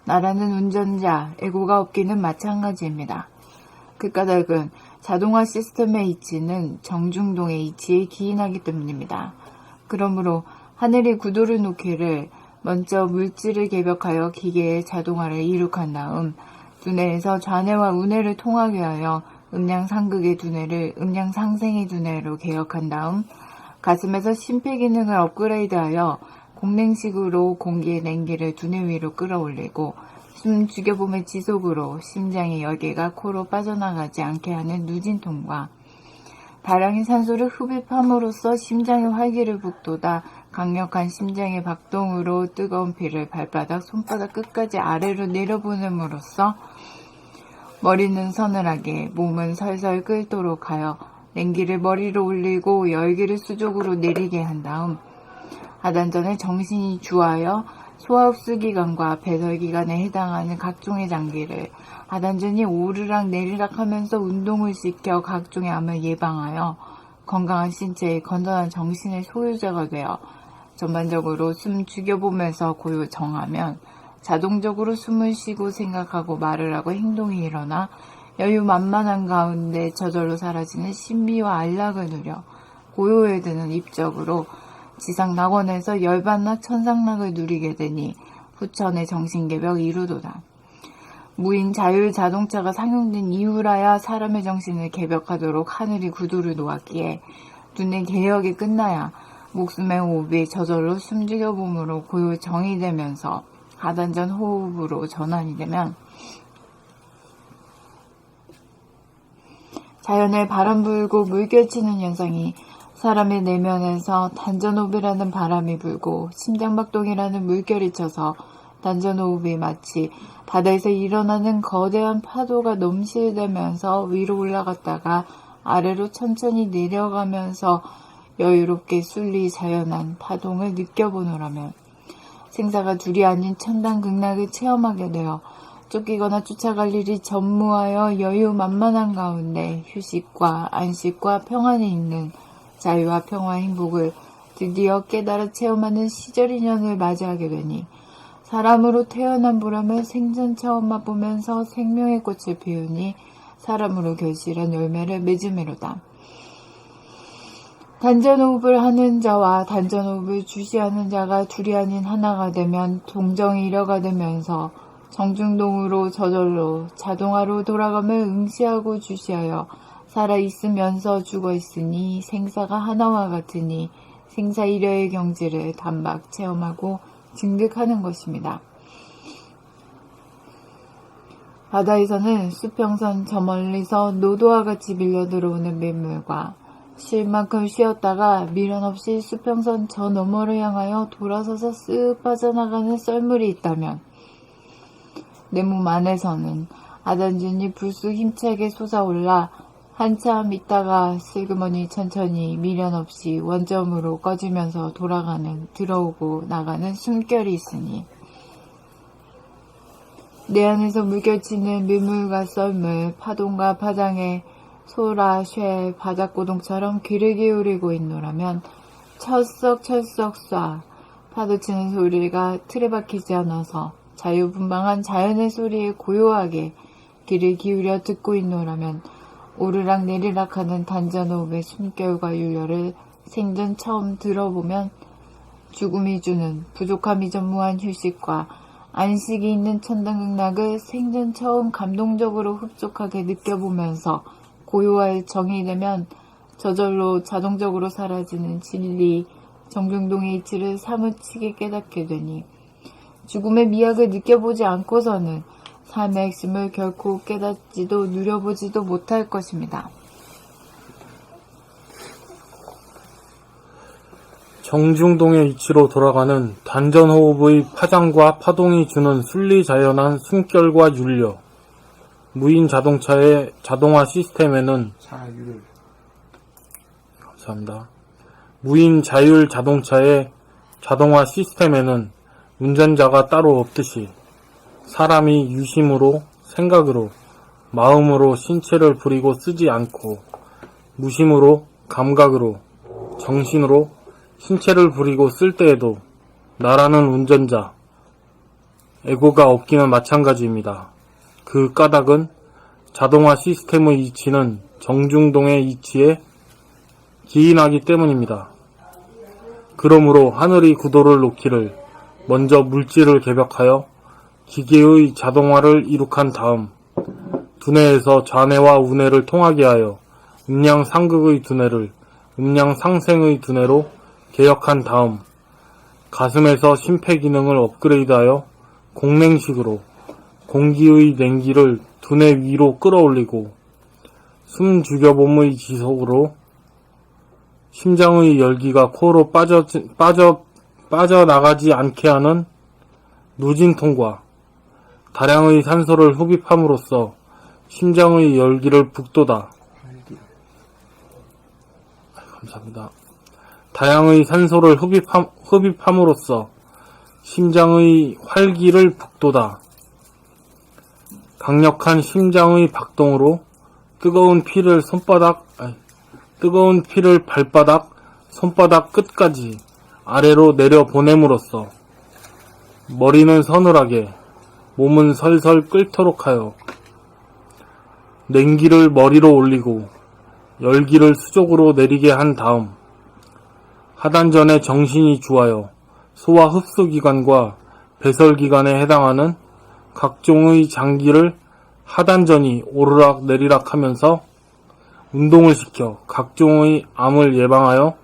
B: 나라는 운전자, 에고가 없기는 마찬가지입니다. 그 까닭은 자동화 시스템의 이치는 정중동의 이치에 기인하기 때문입니다. 그러므로 하늘이 구도를 놓기를 먼저 물질을 개벽하여 기계의 자동화를 이룩한 다음 두뇌에서 좌뇌와 우뇌를 통하게 하여 음량상극의 두뇌를 음량상생의 두뇌로 개혁한 다음 가슴에서 심폐기능을 업그레이드하여 공냉식으로 공기의 냉기를 두뇌 위로 끌어올리고 숨 죽여봄의 지속으로 심장의 열기가 코로 빠져나가지 않게 하는 누진통과 다량의 산소를 흡입함으로써 심장의 활기를 북돋아 강력한 심장의 박동으로 뜨거운 피를 발바닥, 손바닥 끝까지 아래로 내려보냄으로써 머리는 서늘하게, 몸은 설설 끓도록 하여 냉기를 머리로 올리고 열기를 수족으로 내리게 한 다음 하단전에 정신이 주하여 소화흡수기관과 배설기관에 해당하는 각종의 장기를 하단전이 오르락 내리락 하면서 운동을 시켜 각종의 암을 예방하여 건강한 신체의 건전한 정신의 소유자가 되어 전반적으로 숨 죽여보면서 고요 정하면 자동적으로 숨을 쉬고 생각하고 말을 하고 행동이 일어나 여유만만한 가운데 저절로 사라지는 신비와 안락을 누려 고요에 드는 입적으로 지상낙원에서 열반낙 천상낙을 누리게 되니 후천의 정신개벽 이루도다. 무인 자율 자동차가 상용된 이후라야 사람의 정신을 개벽하도록 하늘이 구두를 놓았기에 두뇌 개혁이 끝나야 목숨의 호흡이 저절로 숨죽여봄으로 고요 정이 되면서 하단전 호흡으로 전환이 되면 자연의 바람 불고 물결 치는 현상이 사람의 내면에서 단전호흡이라는 바람이 불고 심장박동이라는 물결이 쳐서 단전호흡이 마치 바다에서 일어나는 거대한 파도가 넘실대면서 위로 올라갔다가 아래로 천천히 내려가면서 여유롭게 순리 자연한 파동을 느껴보노라면 생사가 둘이 아닌 천당극락을 체험하게 되어 쫓기거나 쫓아갈 일이 전무하여 여유만만한 가운데 휴식과 안식과 평안이 있는 자유와 평화의 행복을 드디어 깨달아 체험하는 시절 인연을 맞이하게 되니 사람으로 태어난 보람을 생전 처음 맛보면서 생명의 꽃을 피우니 사람으로 결실한 열매를 맺음이로다. 단전호흡을 하는 자와 단전호흡을 주시하는 자가 둘이 아닌 하나가 되면 동정이 일어가 되면서 정중동으로 저절로 자동화로 돌아감을 응시하고 주시하여 살아있으면서 죽어있으니 생사가 하나와 같으니 생사일여의 경지를 단박 체험하고 증득하는 것입니다. 바다에서는 수평선 저 멀리서 노도와 같이 밀려 들어오는 민물과 쉴 만큼 쉬었다가 미련 없이 수평선 저 너머를 향하여 돌아서서 쓱 빠져나가는 썰물이 있다면 내 몸 안에서는 아단준이 불쑥 힘차게 솟아올라 한참 있다가 슬그머니 천천히 미련 없이 원점으로 꺼지면서 돌아가는 들어오고 나가는 숨결이 있으니 내 안에서 물결치는 민물과 썰물, 파동과 파장에 소라, 쇠, 바닷고동처럼 귀를 기울이고 있노라면 철썩철썩 쏴 파도치는 소리가 틀에 박히지 않아서 자유분방한 자연의 소리에 고요하게 귀를 기울여 듣고 있노라면 오르락 내리락 하는 단전호흡의 숨결과 윤열을 생전 처음 들어보면 죽음이 주는 부족함이 전무한 휴식과 안식이 있는 천당극락을 생전 처음 감동적으로 흡족하게 느껴보면서 고요할 정이 되면 저절로 자동적으로 사라지는 진리, 정중동의 이치를 사무치게 깨닫게 되니 죽음의 미학을 느껴보지 않고서는 삶의 핵심을 결코 깨닫지도 누려보지도 못할 것입니다.
C: 정중동의 이치로 돌아가는 단전호흡의 파장과 파동이 주는 순리자연한 숨결과 윤려. 무인 자동차의 자동화 시스템에는 감사합니다. 무인 자율 자동차의 자동화 시스템에는 운전자가 따로 없듯이 사람이 유심으로, 생각으로, 마음으로 신체를 부리고 쓰지 않고 무심으로, 감각으로, 정신으로 신체를 부리고 쓸 때에도 나라는 운전자, 에고가 없기는 마찬가지입니다. 그 까닭은 자동화 시스템의 이치는 정중동의 이치에 기인하기 때문입니다. 그러므로 하늘이 구도를 놓기를 먼저 물질을 개벽하여 기계의 자동화를 이룩한 다음 두뇌에서 좌뇌와 우뇌를 통하게 하여 음양상극의 두뇌를 음양상생의 두뇌로 개혁한 다음 가슴에서 심폐기능을 업그레이드하여 공냉식으로 공기의 냉기를 두뇌 위로 끌어올리고 숨 죽여봄의 지속으로 심장의 열기가 코로 빠져나가지 않게 하는 누진통과 다량의 산소를 흡입함으로써 심장의 열기를 북돋아 감사합니다. 다량의 산소를 흡입함으로써 심장의 활기를 북돋아 강력한 심장의 박동으로 뜨거운 피를 발바닥, 손바닥 끝까지 아래로 내려 보냄으로써 머리는 서늘하게, 몸은 설설 끓도록 하여 냉기를 머리로 올리고 열기를 수족으로 내리게 한 다음 하단전에 정신이 주하여 소화 흡수기관과 배설기관에 해당하는 각종의 장기를 하단전이 오르락 내리락 하면서 운동을 시켜 각종의 암을 예방하여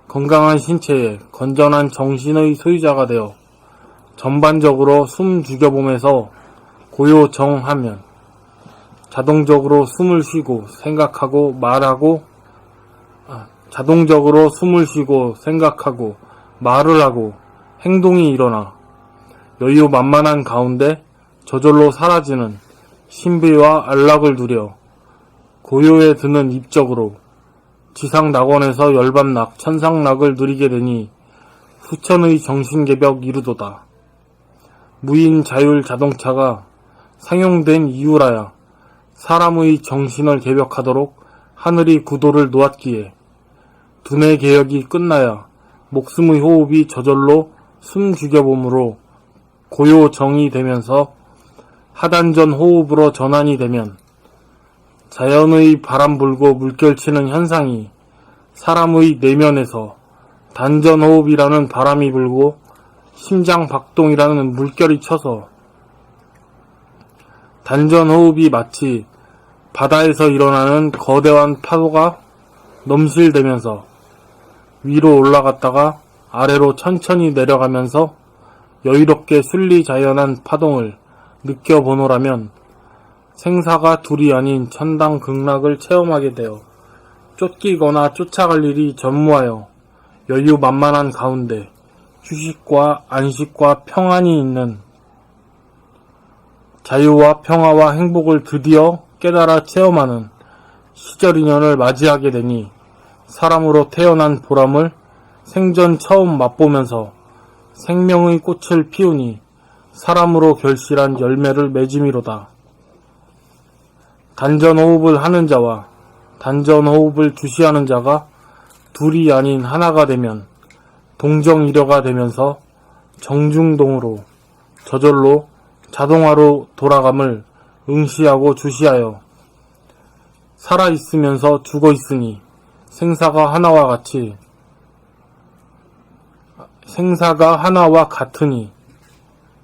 C: 건강한 신체에 건전한 정신의 소유자가 되어 전반적으로 숨 죽여봄에서 고요정하면 자동적으로 숨을 쉬고 생각하고 말을 하고 행동이 일어나 여유 만만한 가운데 저절로 사라지는 신비와 안락을 누려 고요에 드는 입적으로 지상낙원에서 열반낙, 천상낙을 누리게 되니 후천의 정신개벽 이루도다. 무인 자율 자동차가 상용된 이유라야 사람의 정신을 개벽하도록 하늘이 구도를 놓았기에 두뇌 개혁이 끝나야 목숨의 호흡이 저절로 숨 죽여봄으로 고요정이 되면서 하단전 호흡으로 전환이 되면 자연의 바람 불고 물결치는 현상이 사람의 내면에서 단전 호흡이라는 바람이 불고 심장 박동이라는 물결이 쳐서 단전 호흡이 마치 바다에서 일어나는 거대한 파도가 넘실대면서 위로 올라갔다가 아래로 천천히 내려가면서 여유롭게 순리자연한 파동을 느껴보노라면 생사가 둘이 아닌 천당극락을 체험하게 되어 쫓기거나 쫓아갈 일이 전무하여 여유만만한 가운데 휴식과 안식과 평안이 있는 자유와 평화와 행복을 드디어 깨달아 체험하는 시절 인연을 맞이하게 되니 사람으로 태어난 보람을 생전 처음 맛보면서 생명의 꽃을 피우니 사람으로 결실한 열매를 맺음이로다. 단전호흡을 하는 자와 단전호흡을 주시하는 자가 둘이 아닌 하나가 되면 동정이려가 되면서 정중동으로 저절로 자동화로 돌아감을 응시하고 주시하여 살아있으면서 죽어있으니 생사가 하나와 같으니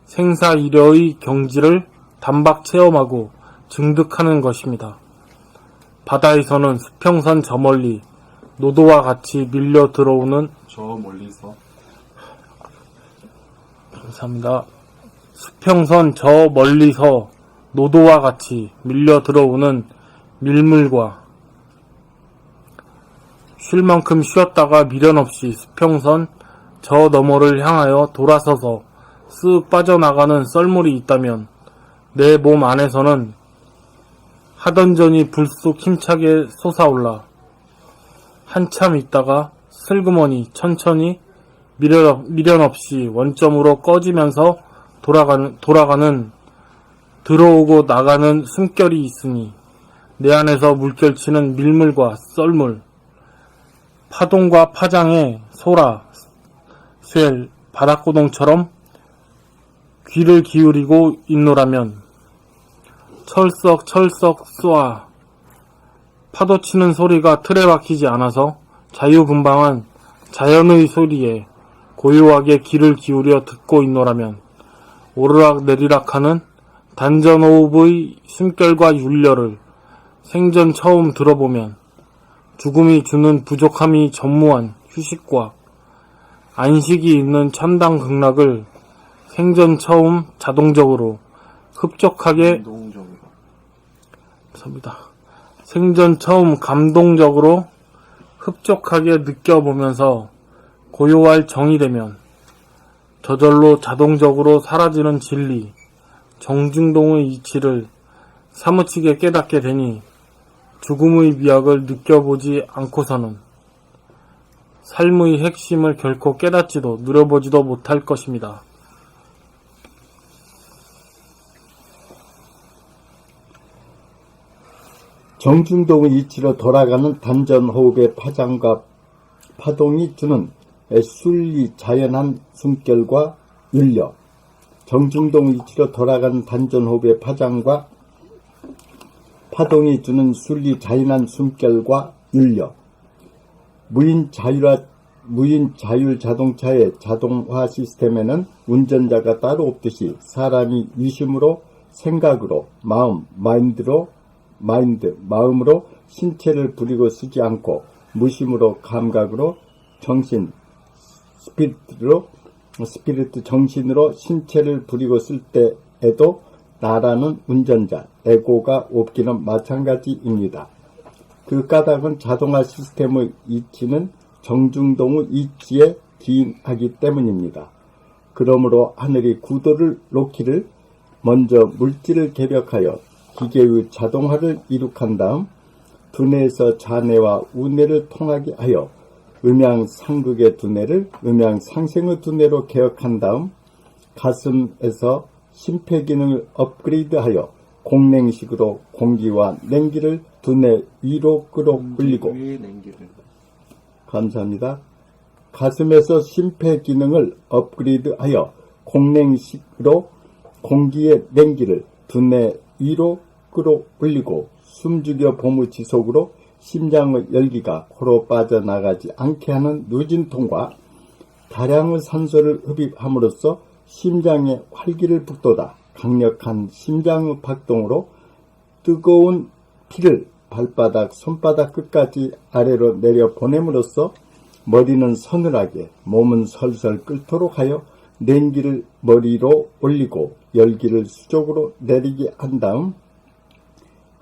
C: 생사이려의 경지를 단박 체험하고 증득하는 것입니다. 바다에서는 수평선 저 멀리 노도와 같이 밀려 들어오는
D: 저 멀리서
C: 감사합니다. 수평선 저 멀리서 노도와 같이 밀려 들어오는 밀물과 쉴 만큼 쉬었다가 미련 없이 수평선 저 너머를 향하여 돌아서서 쓱 빠져나가는 썰물이 있다면 내 몸 안에서는 하던 전이 불쑥 힘차게 솟아올라 한참 있다가 슬그머니 천천히 미련 없이 원점으로 꺼지면서 돌아가는 들어오고 나가는 숨결이 있으니 내 안에서 물결치는 밀물과 썰물, 파동과 파장의 소라, 쇠, 바닷고동처럼 귀를 기울이고 있노라면 철썩철썩 쏘아 파도치는 소리가 틀에 박히지 않아서 자유분방한 자연의 소리에 고요하게 귀를 기울여 듣고 있노라면 오르락 내리락하는 단전호흡의 숨결과 윤려를 생전 처음 들어보면 죽음이 주는 부족함이 전무한 휴식과 안식이 있는 천당극락을 생전 처음 자동적으로 흡족하게 생전 처음 감동적으로 흡족하게 느껴보면서 고요할 정이 되면 저절로 자동적으로 사라지는 진리, 정중동의 이치를 사무치게 깨닫게 되니 죽음의 미학을 느껴보지 않고서는 삶의 핵심을 결코 깨닫지도 누려보지도 못할 것입니다.
F: 정중동의 이치로 돌아가는 단전호흡의 파장과 파동이 주는 순리 자연한 숨결과 윤려. 정중동 이치로 돌아가는 단전호흡의 파장과 파동이 주는 순리 자연한 숨결과 윤려. 무인 자율 자동차의 자동화 시스템에는 운전자가 따로 없듯이 사람이 유심으로 생각으로 마음으로 신체를 부리고 쓰지 않고 무심으로 감각으로 정신 스피리트 정신으로 신체를 부리고 쓸 때에도 나라는 운전자 에고가 없기는 마찬가지입니다. 그 까닭은 자동화 시스템의 이치는 정중동의 이치에 기인하기 때문입니다. 그러므로 하늘이 구도를 놓기를 먼저 물질을 개벽하여 기계의 자동화를 이룩한 다음 두뇌에서 자뇌와 우뇌를 통하게 하여 음양상극의 두뇌를 음양상생의 두뇌로 개혁한 다음 가슴에서 심폐기능을 업그레이드하여 공냉식으로 공기와 냉기를 두뇌 위로 끌어올리고 감사합니다. 가슴에서 심폐기능을 업그레이드하여 공냉식으로 공기의 냉기를 두뇌 위로 끌어올리고 숨죽여 봄의 지속으로 심장의 열기가 코로 빠져나가지 않게 하는 누진통과 다량의 산소를 흡입함으로써 심장의 활기를 북돋아 강력한 심장의 박동으로 뜨거운 피를 발바닥, 손바닥 끝까지 아래로 내려 보냄으로써 머리는 서늘하게, 몸은 설설 끓도록 하여 냉기를 머리로 올리고 열기를 수족으로 내리게 한 다음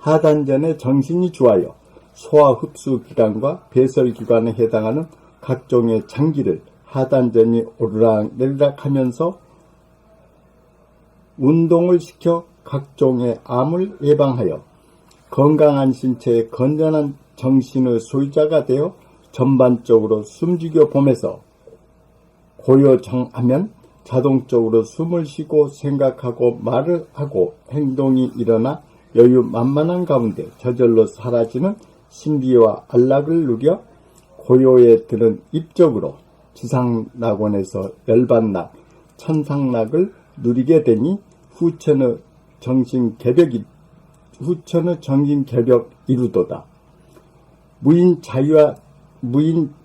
F: 하단전의 정신이 주하여 소화 흡수 기관과 배설 기관에 해당하는 각종의 장기를 하단전이 오르락 내리락 하면서 운동을 시켜 각종의 암을 예방하여 건강한 신체에 건전한 정신의 소유자가 되어 전반적으로 숨죽여 보면서 고요정하면 자동적으로 숨을 쉬고 생각하고 말을 하고 행동이 일어나 여유만만한 가운데 저절로 사라지는 신비와 안락을 누려 고요에 드는 입적으로 지상낙원에서 열반낙, 천상낙을 누리게 되니 후천의 정신개벽 이루도다. 무인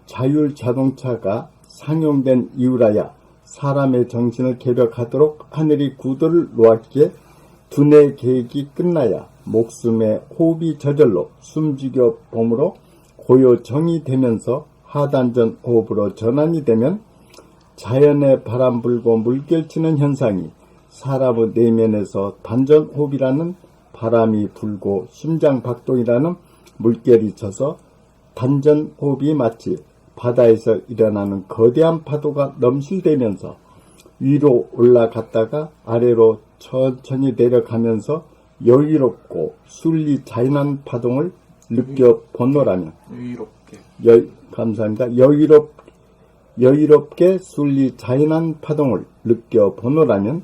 F: 자율 자동차가 상용된 이후라야 사람의 정신을 개벽하도록 하늘이 구도를 놓았기에 두뇌 계획이 끝나야 목숨의 호흡이 저절로 숨죽여 봄으로 고요정이 되면서 하단전 호흡으로 전환이 되면 자연의 바람 불고 물결치는 현상이 사람의 내면에서 단전 호흡이라는 바람이 불고 심장 박동이라는 물결이 쳐서 단전 호흡이 마치 바다에서 일어나는 거대한 파도가 넘실대면서 위로 올라갔다가 아래로 천천히 내려가면서 여유롭고 순리 자연한 파동을 느껴보노라면 감사합니다. 여유롭게 순리 자연한 파동을 느껴보노라면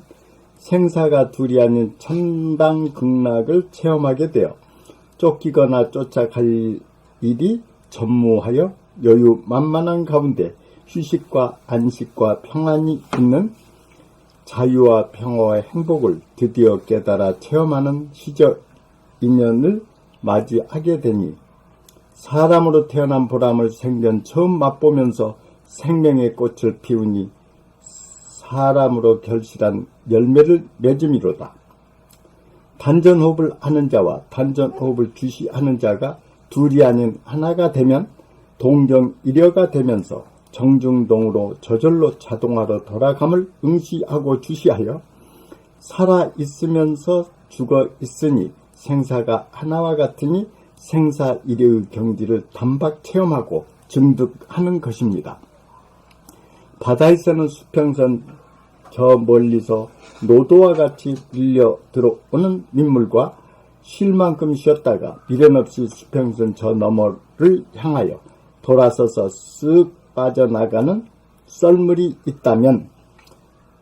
F: 생사가 둘이 아닌 천당극락을 체험하게 되어 쫓기거나 쫓아갈 일이 전무하여 여유만만한 가운데 휴식과 안식과 평안이 있는 자유와 평화와 행복을 드디어 깨달아 체험하는 시적 인연을 맞이하게 되니 사람으로 태어난 보람을 생전 처음 맛보면서 생명의 꽃을 피우니 사람으로 결실한 열매를 맺음이로다. 단전호흡을 하는 자와 단전호흡을 주시하는 자가 둘이 아닌 하나가 되면 동정일여가 되면서 정중동으로 저절로 자동화로 돌아감을 응시하고 주시하여 살아있으면서 죽어있으니 생사가 하나와 같으니 생사일여의 경지를 단박 체험하고 증득하는 것입니다. 바다에서는 수평선 저 멀리서 노도와 같이 밀려 들어오는 민물과 쉴 만큼 쉬었다가 미련 없이 수평선 저 너머를 향하여 돌아서서 쓱 빠져나가는 썰물이 있다면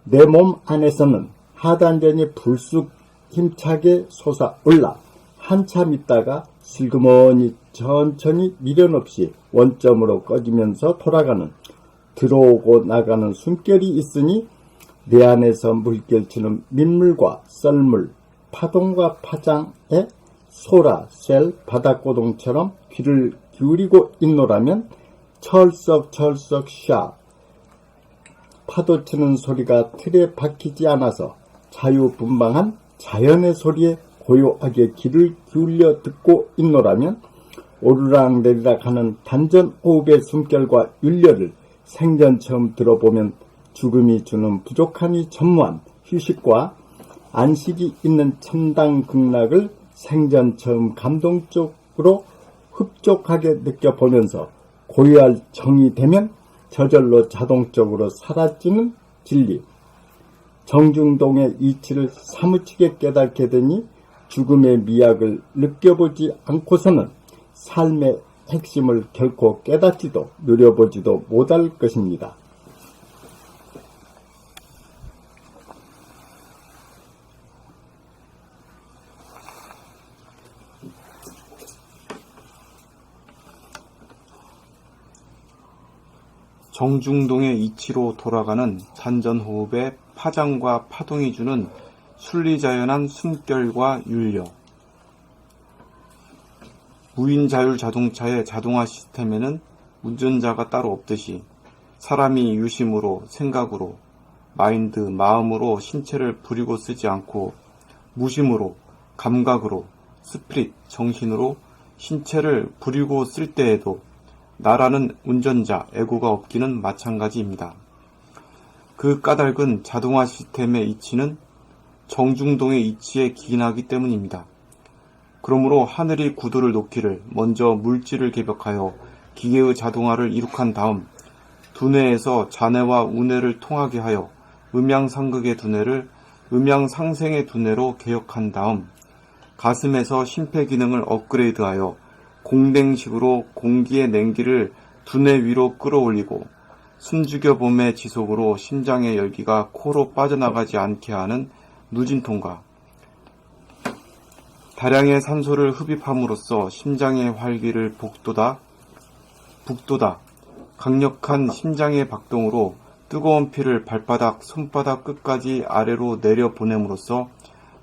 F: 내 몸 안에서는 하단전이 불쑥 힘차게 솟아올라 한참 있다가 슬그머니 천천히 미련 없이 원점으로 꺼지면서 돌아가는 들어오고 나가는 숨결이 있으니 내 안에서 물결치는 민물과 썰물, 파동과 파장에 소라, 셀, 바닷고동처럼 귀를 기울이고 있노라면 철썩철썩 샤 파도치는 소리가 틀에 박히지 않아서 자유분방한 자연의 소리에 고요하게 귀를 기울여 듣고 있노라면 오르락내리락 하는 단전호흡의 숨결과 윤려를 생전 처음 들어보면 죽음이 주는 부족함이 전무한 휴식과 안식이 있는 천당극락을 생전 처음 감동적으로 흡족하게 느껴보면서 고요할 정이 되면 저절로 자동적으로 사라지는 진리, 정중동의 이치를 사무치게 깨닫게 되니 죽음의 미학을 느껴보지 않고서는 삶의 핵심을 결코 깨닫지도 누려보지도 못할 것입니다.
E: 정중동의 이치로 돌아가는 단전호흡의 파장과 파동이 주는 순리자연한 숨결과 윤려. 무인자율 자동차의 자동화 시스템에는 운전자가 따로 없듯이 사람이 유심으로 생각으로 마인드, 마음으로 신체를 부리고 쓰지 않고 무심으로 감각으로 스피릿, 정신으로 신체를 부리고 쓸 때에도 나라는 운전자, 에고가 없기는 마찬가지입니다. 그 까닭은 자동화 시스템의 이치는 정중동의 이치에 기인하기 때문입니다. 그러므로 하늘이 구도를 놓기를 먼저 물질을 개벽하여 기계의 자동화를 이룩한 다음 두뇌에서 자뇌와 우뇌를 통하게 하여 음양상극의 두뇌를 음양상생의 두뇌로 개혁한 다음 가슴에서 심폐기능을 업그레이드하여 공댕식으로 공기의 냉기를 두뇌 위로 끌어올리고 숨죽여봄의 지속으로 심장의 열기가 코로 빠져나가지 않게 하는 누진통과 다량의 산소를 흡입함으로써 심장의 활기를 북돋아 강력한 심장의 박동으로 뜨거운 피를 발바닥, 손바닥 끝까지 아래로 내려보냄으로써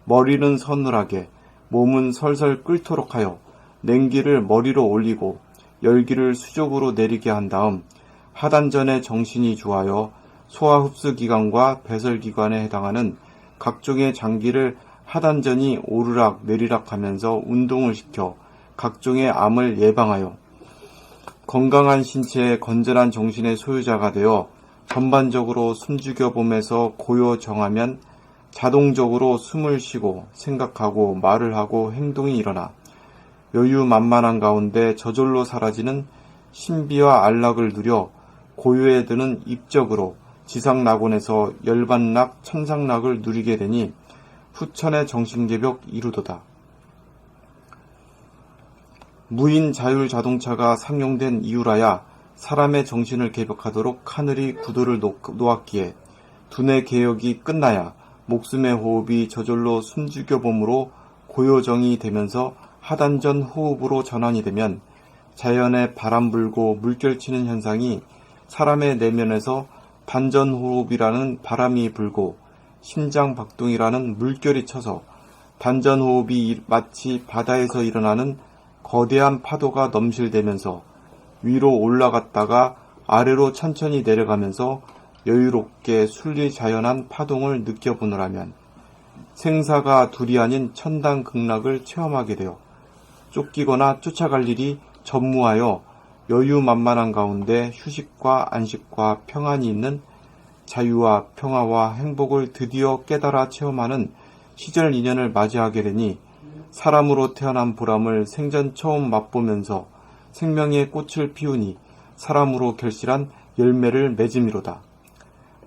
E: 머리는 서늘하게, 몸은 설설 끓도록 하여 냉기를 머리로 올리고 열기를 수족으로 내리게 한 다음 하단전의 정신이 주하여 소화흡수기관과 배설기관에 해당하는 각종의 장기를 하단전이 오르락 내리락 하면서 운동을 시켜 각종의 암을 예방하여 건강한 신체에 건전한 정신의 소유자가 되어 전반적으로 숨죽여봄에서 고요 정하면 자동적으로 숨을 쉬고 생각하고 말을 하고 행동이 일어나 여유만만한 가운데 저절로 사라지는 신비와 안락을 누려 고요에 드는 입적으로 지상낙원에서 열반락 천상락을 누리게 되니 후천의 정신개벽 이루도다. 무인 자율 자동차가 상용된 이유라야 사람의 정신을 개벽하도록 하늘이 구도를 놓았기에 두뇌 개혁이 끝나야 목숨의 호흡이 저절로 숨죽여봄으로 고요정이 되면서 하단전 호흡으로 전환이 되면 자연의 바람 불고 물결 치는 현상이 사람의 내면에서 단전 호흡이라는 바람이 불고 심장 박동이라는 물결이 쳐서 단전 호흡이 마치 바다에서 일어나는 거대한 파도가 넘실대면서 위로 올라갔다가 아래로 천천히 내려가면서 여유롭게 순리자연한 파동을 느껴보노라면 생사가 둘이 아닌 천당극락을 체험하게 되어 쫓기거나 쫓아갈 일이 전무하여 여유만만한 가운데 휴식과 안식과 평안이 있는 자유와 평화와 행복을 드디어 깨달아 체험하는 시절 인연을 맞이하게 되니 사람으로 태어난 보람을 생전 처음 맛보면서 생명의 꽃을 피우니 사람으로 결실한 열매를 맺음이로다.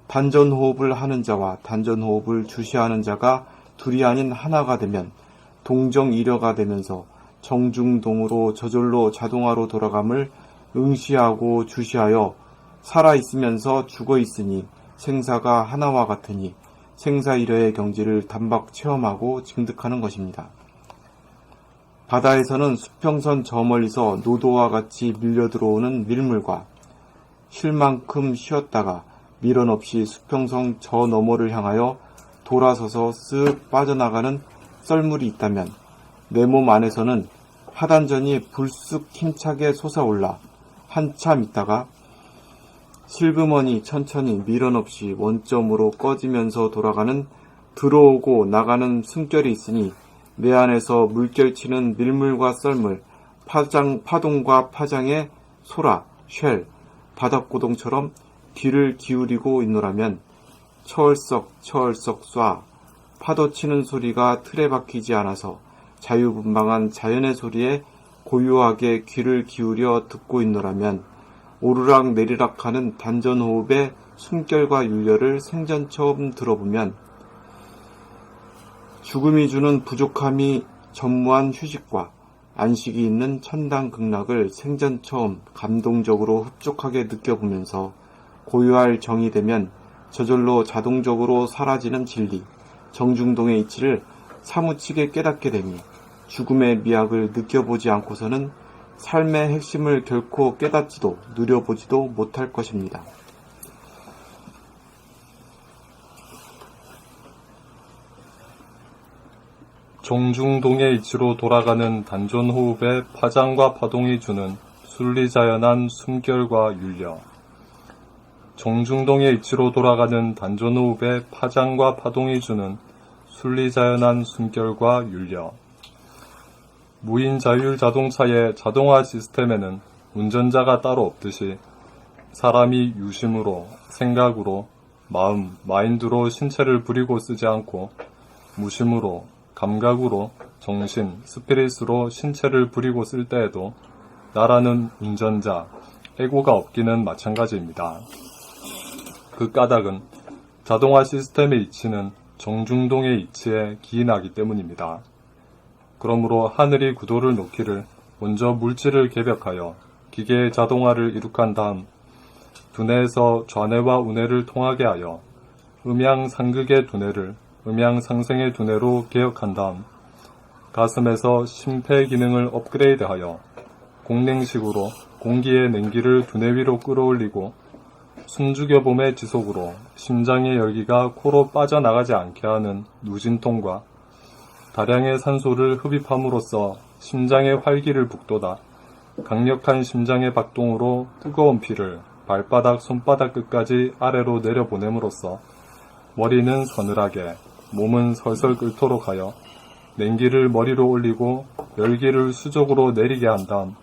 E: 단전호흡을 하는 자와 단전호흡을 주시하는 자가 둘이 아닌 하나가 되면 동정이려가 되면서 정중동으로 저절로 자동화로 돌아감을 응시하고 주시하여 살아있으면서 죽어있으니 생사가 하나와 같으니 생사이려의 경지를 단박 체험하고 증득하는 것입니다. 바다에서는 수평선 저 멀리서 노도와 같이 밀려들어오는 밀물과 쉴만큼 쉬었다가 미련 없이 수평선 저 너머를 향하여 돌아서서 쓱 빠져나가는 썰물이 있다면 내 몸 안에서는 하단전이 불쑥 힘차게 솟아올라 한참 있다가 슬그머니 천천히 미련 없이 원점으로 꺼지면서 돌아가는 들어오고 나가는 숨결이 있으니 내 안에서 물결치는 밀물과 썰물, 파동과 파장의 소라, 쉘, 바닥고동처럼 귀를 기울이고 있노라면 철썩 쏴 파도치는 소리가 틀에 박히지 않아서 자유분방한 자연의 소리에 고요하게 귀를 기울여 듣고 있노라면 오르락 내리락하는 단전호흡의 숨결과 윤려를 생전 처음 들어보면 죽음이 주는 부족함이 전무한 휴식과 안식이 있는 천당극락을 생전 처음 감동적으로 흡족하게 느껴보면서 고요할 정이 되면 저절로 자동적으로 사라지는 진리, 정중동의 이치를 사무치게 깨닫게 되니 죽음의 미학을 느껴보지 않고서는 삶의 핵심을 결코 깨닫지도 누려보지도 못할 것입니다.
D: 정중동의 이치로 돌아가는 단전호흡의 파장과 파동이 주는 순리자연한 숨결과 윤려. 정중동의 이치로 돌아가는 단전호흡의 파장과 파동이 주는 순리자연한 숨결과 윤려. 무인 자율 자동차의 자동화 시스템에는 운전자가 따로 없듯이 사람이 유심으로, 생각으로, 마인드로 신체를 부리고 쓰지 않고 무심으로, 감각으로 정신, 스피릿으로 신체를 부리고 쓸 때에도 나라는 운전자, 에고가 없기는 마찬가지입니다. 그 까닭은 자동화 시스템의 이치는 정중동의 이치에 기인하기 때문입니다. 그러므로 하늘이 구도를 놓기를 먼저 물질을 개벽하여 기계의 자동화를 이룩한 다음 두뇌에서 좌뇌와 우뇌를 통하게 하여 음양상극의 두뇌를 음양상생의 두뇌로 개혁한 다음 가슴에서 심폐 기능을 업그레이드하여 공냉식으로 공기의 냉기를 두뇌 위로 끌어올리고 숨죽여봄의 지속으로 심장의 열기가 코로 빠져나가지 않게 하는 누진통과 다량의 산소를 흡입함으로써 심장의 활기를 북돋아 강력한 심장의 박동으로 뜨거운 피를 발바닥, 손바닥 끝까지 아래로 내려보냄으로써 머리는 서늘하게, 몸은 설설 끓도록 하여 냉기를 머리로 올리고 열기를 수족으로 내리게 한 다음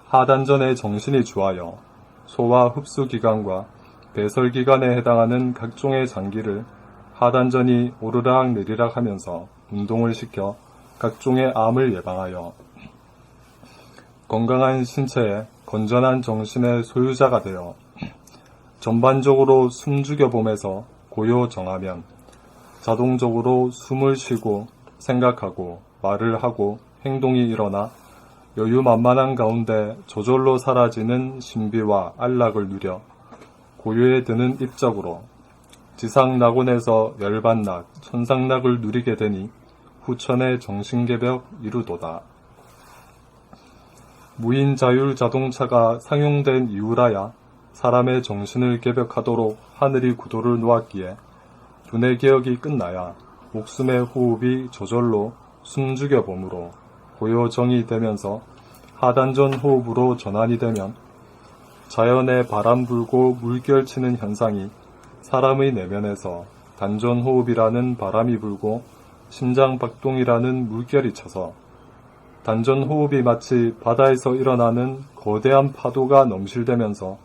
D: 하단전의 정신이 주하여 소화 흡수기관과 배설기관에 해당하는 각종의 장기를 하단전이 오르락 내리락 하면서 운동을 시켜 각종의 암을 예방하여 건강한 신체에 건전한 정신의 소유자가 되어 전반적으로 숨죽여봄에서 고요 정하면 자동적으로 숨을 쉬고 생각하고 말을 하고 행동이 일어나 여유만만한 가운데 저절로 사라지는 신비와 안락을 누려 고요에 드는 입적으로 지상낙원에서 열반낙, 천상낙을 누리게 되니 후천의 정신개벽 이루도다. 무인자율 자동차가 상용된 이후라야 사람의 정신을 개벽하도록 하늘이 구도를 놓았기에 두뇌 개혁이 끝나야 목숨의 호흡이 저절로 숨죽여봄으로 고요정이 되면서 하단전 호흡으로 전환이 되면 자연의 바람 불고 물결 치는 현상이 사람의 내면에서 단전 호흡이라는 바람이 불고 심장 박동이라는 물결이 쳐서 단전 호흡이 마치 바다에서 일어나는 거대한 파도가 넘실대면서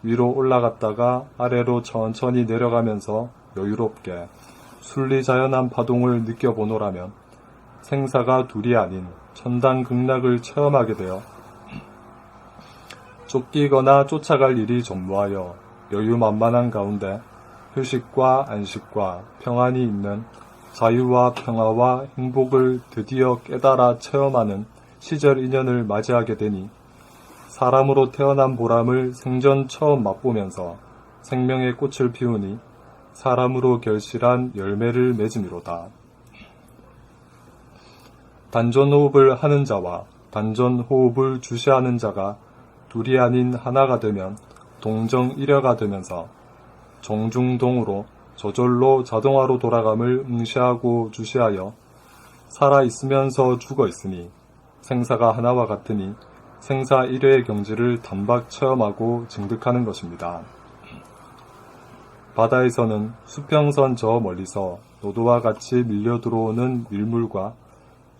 D: 위로 올라갔다가 아래로 천천히 내려가면서 여유롭게 순리자연한 파동을 느껴보노라면 생사가 둘이 아닌 천당극락을 체험하게 되어 쫓기거나 쫓아갈 일이 전무하여 여유만만한 가운데 휴식과 안식과 평안이 있는 자유와 평화와 행복을 드디어 깨달아 체험하는 시절 인연을 맞이하게 되니 사람으로 태어난 보람을 생전 처음 맛보면서 생명의 꽃을 피우니 사람으로 결실한 열매를 맺음이로다. 단전호흡을 하는 자와 단전호흡을 주시하는 자가 둘이 아닌 하나가 되면 동정일여가 되면서 정중동으로 저절로 자동화로 돌아감을 응시하고 주시하여 살아있으면서 죽어있으니 생사가 하나와 같으니 생사 일회의 경지를 단박 체험하고 증득하는 것입니다. 바다에서는 수평선 저 멀리서 노도와 같이 밀려 들어오는 밀물과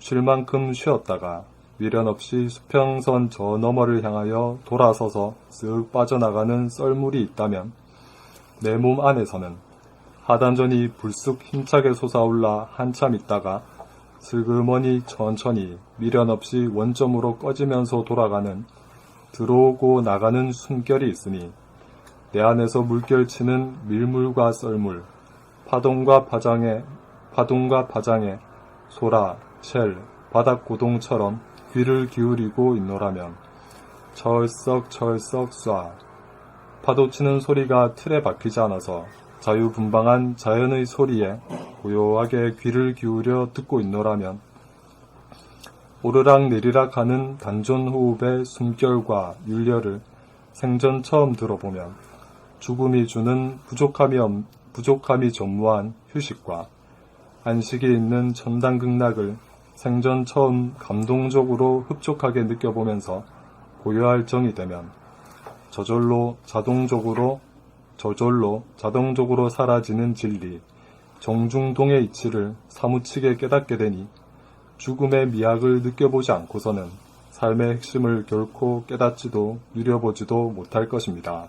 D: 쉴 만큼 쉬었다가 미련 없이 수평선 저 너머를 향하여 돌아서서 쓱 빠져나가는 썰물이 있다면 내 몸 안에서는 하단전이 불쑥 힘차게 솟아올라 한참 있다가 슬그머니 천천히 미련 없이 원점으로 꺼지면서 돌아가는 들어오고 나가는 숨결이 있으니 내 안에서 물결치는 밀물과 썰물, 파동과 파장에 소라, 첼, 바닥 고동처럼 귀를 기울이고 있노라면 철썩철썩 쏴 파도치는 소리가 틀에 박히지 않아서 자유분방한 자연의 소리에 고요하게 귀를 기울여 듣고 있노라면 오르락 내리락 하는 단전호흡의 숨결과 윤려를 생전 처음 들어보면 죽음이 주는 부족함이 전무한 휴식과 안식이 있는 천당극락을 생전 처음 감동적으로 흡족하게 느껴보면서 고요할 정이 되면 저절로 자동적으로 사라지는 진리, 정중동의 이치를 사무치게 깨닫게 되니 죽음의 미학을 느껴보지 않고서는 삶의 핵심을 결코 깨닫지도 누려보지도 못할 것입니다.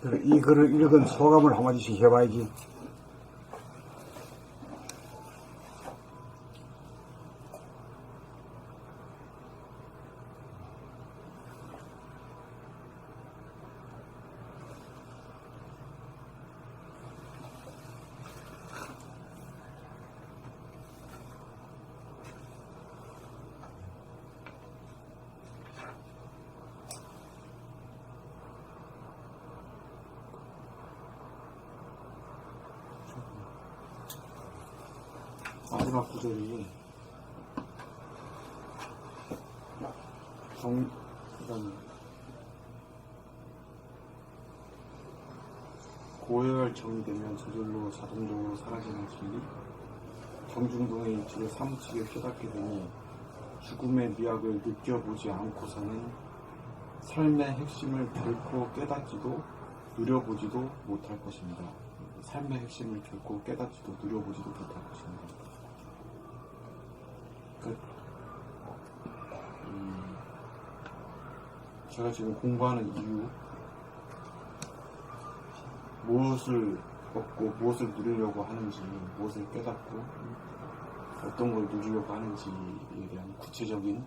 A: 그래, 이 글을 읽은 소감을 한마디씩 해봐야지. 마지막 구절이 고열 정의되면 저절로 자동적으로 사라지는 진리, 정중동의 이치를 사무치게 깨닫게 되니 죽음의 미학을 느껴보지 않고서는 삶의 핵심을 결코 깨닫지도 누려보지도 못할 것입니다. 삶의 핵심을 결코 깨닫지도 누려보지도 못할 것입니다. 제가 지금 공부하는 이유, 무엇을 얻고 무엇을 누리려고 하는지, 무엇을 깨닫고 어떤 걸 누리려고 하는지에 대한 구체적인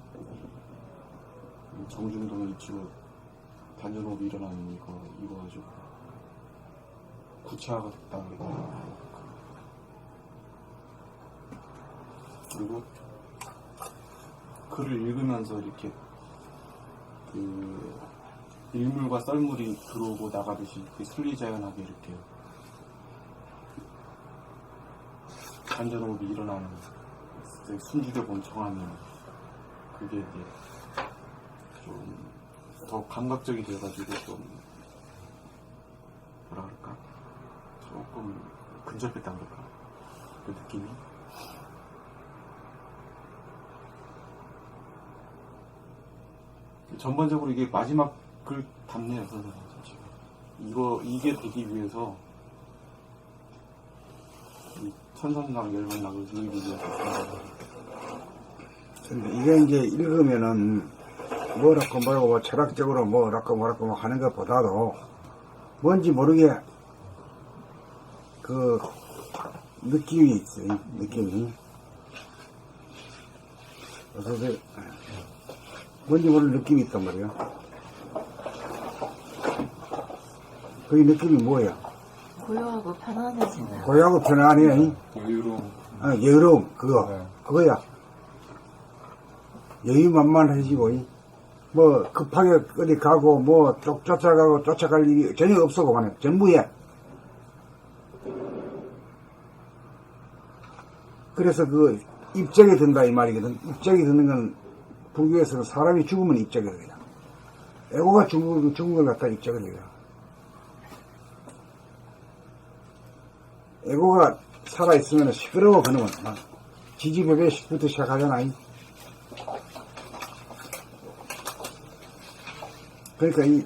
A: 정중동의 이치로 단전호흡이 일어나는 이거 가지고 구체화가 됐다 그래요. 그리고 글을 읽으면서 이렇게 일물과 썰물이 들어오고 나가듯이 이렇게 순리자연하게 이렇게 단전호흡이 일어나는 순주대 본 정하면 그게 이제 좀 더 감각적이 돼가지고 좀 뭐라 그럴까, 조금 근접했다 그럴까, 그 느낌이. 전반적으로 이게 마지막 글 답네요, 선생님. 이게 되기 위해서 이 천선락 열반락을 누리기 위해서. 근데 이게 이제 읽으면은 뭐라고 뭐라고 철학적으로 뭐라고 하는 것보다도 뭔지 모르게 그 느낌이 있어요. 느낌이. 그래서 뭔지 모르는 느낌이 있단 말이에요. 그 느낌이 뭐예요?
B: 고요하고 편안해지는.
A: 고요하고 편안해요.
D: 여유로움.
A: 여유로움, 그거.
D: 네.
A: 그거야. 여유만만해지고, 뭐, 급하게 어디 가고, 뭐, 쫓아가고, 쫓아갈 일이 전혀 없어고, 만에 전부에. 그래서 그, 입적이 든다, 이 말이거든. 입적이 드는 건, 불교에서는 사람이 죽으면 입적이 돼요. 에고가 죽은 걸 갖다 입적이 돼요. 에고가 살아있으면 시끄러워, 그놈은. 지지배배부터 시작하잖아. 그러니까 이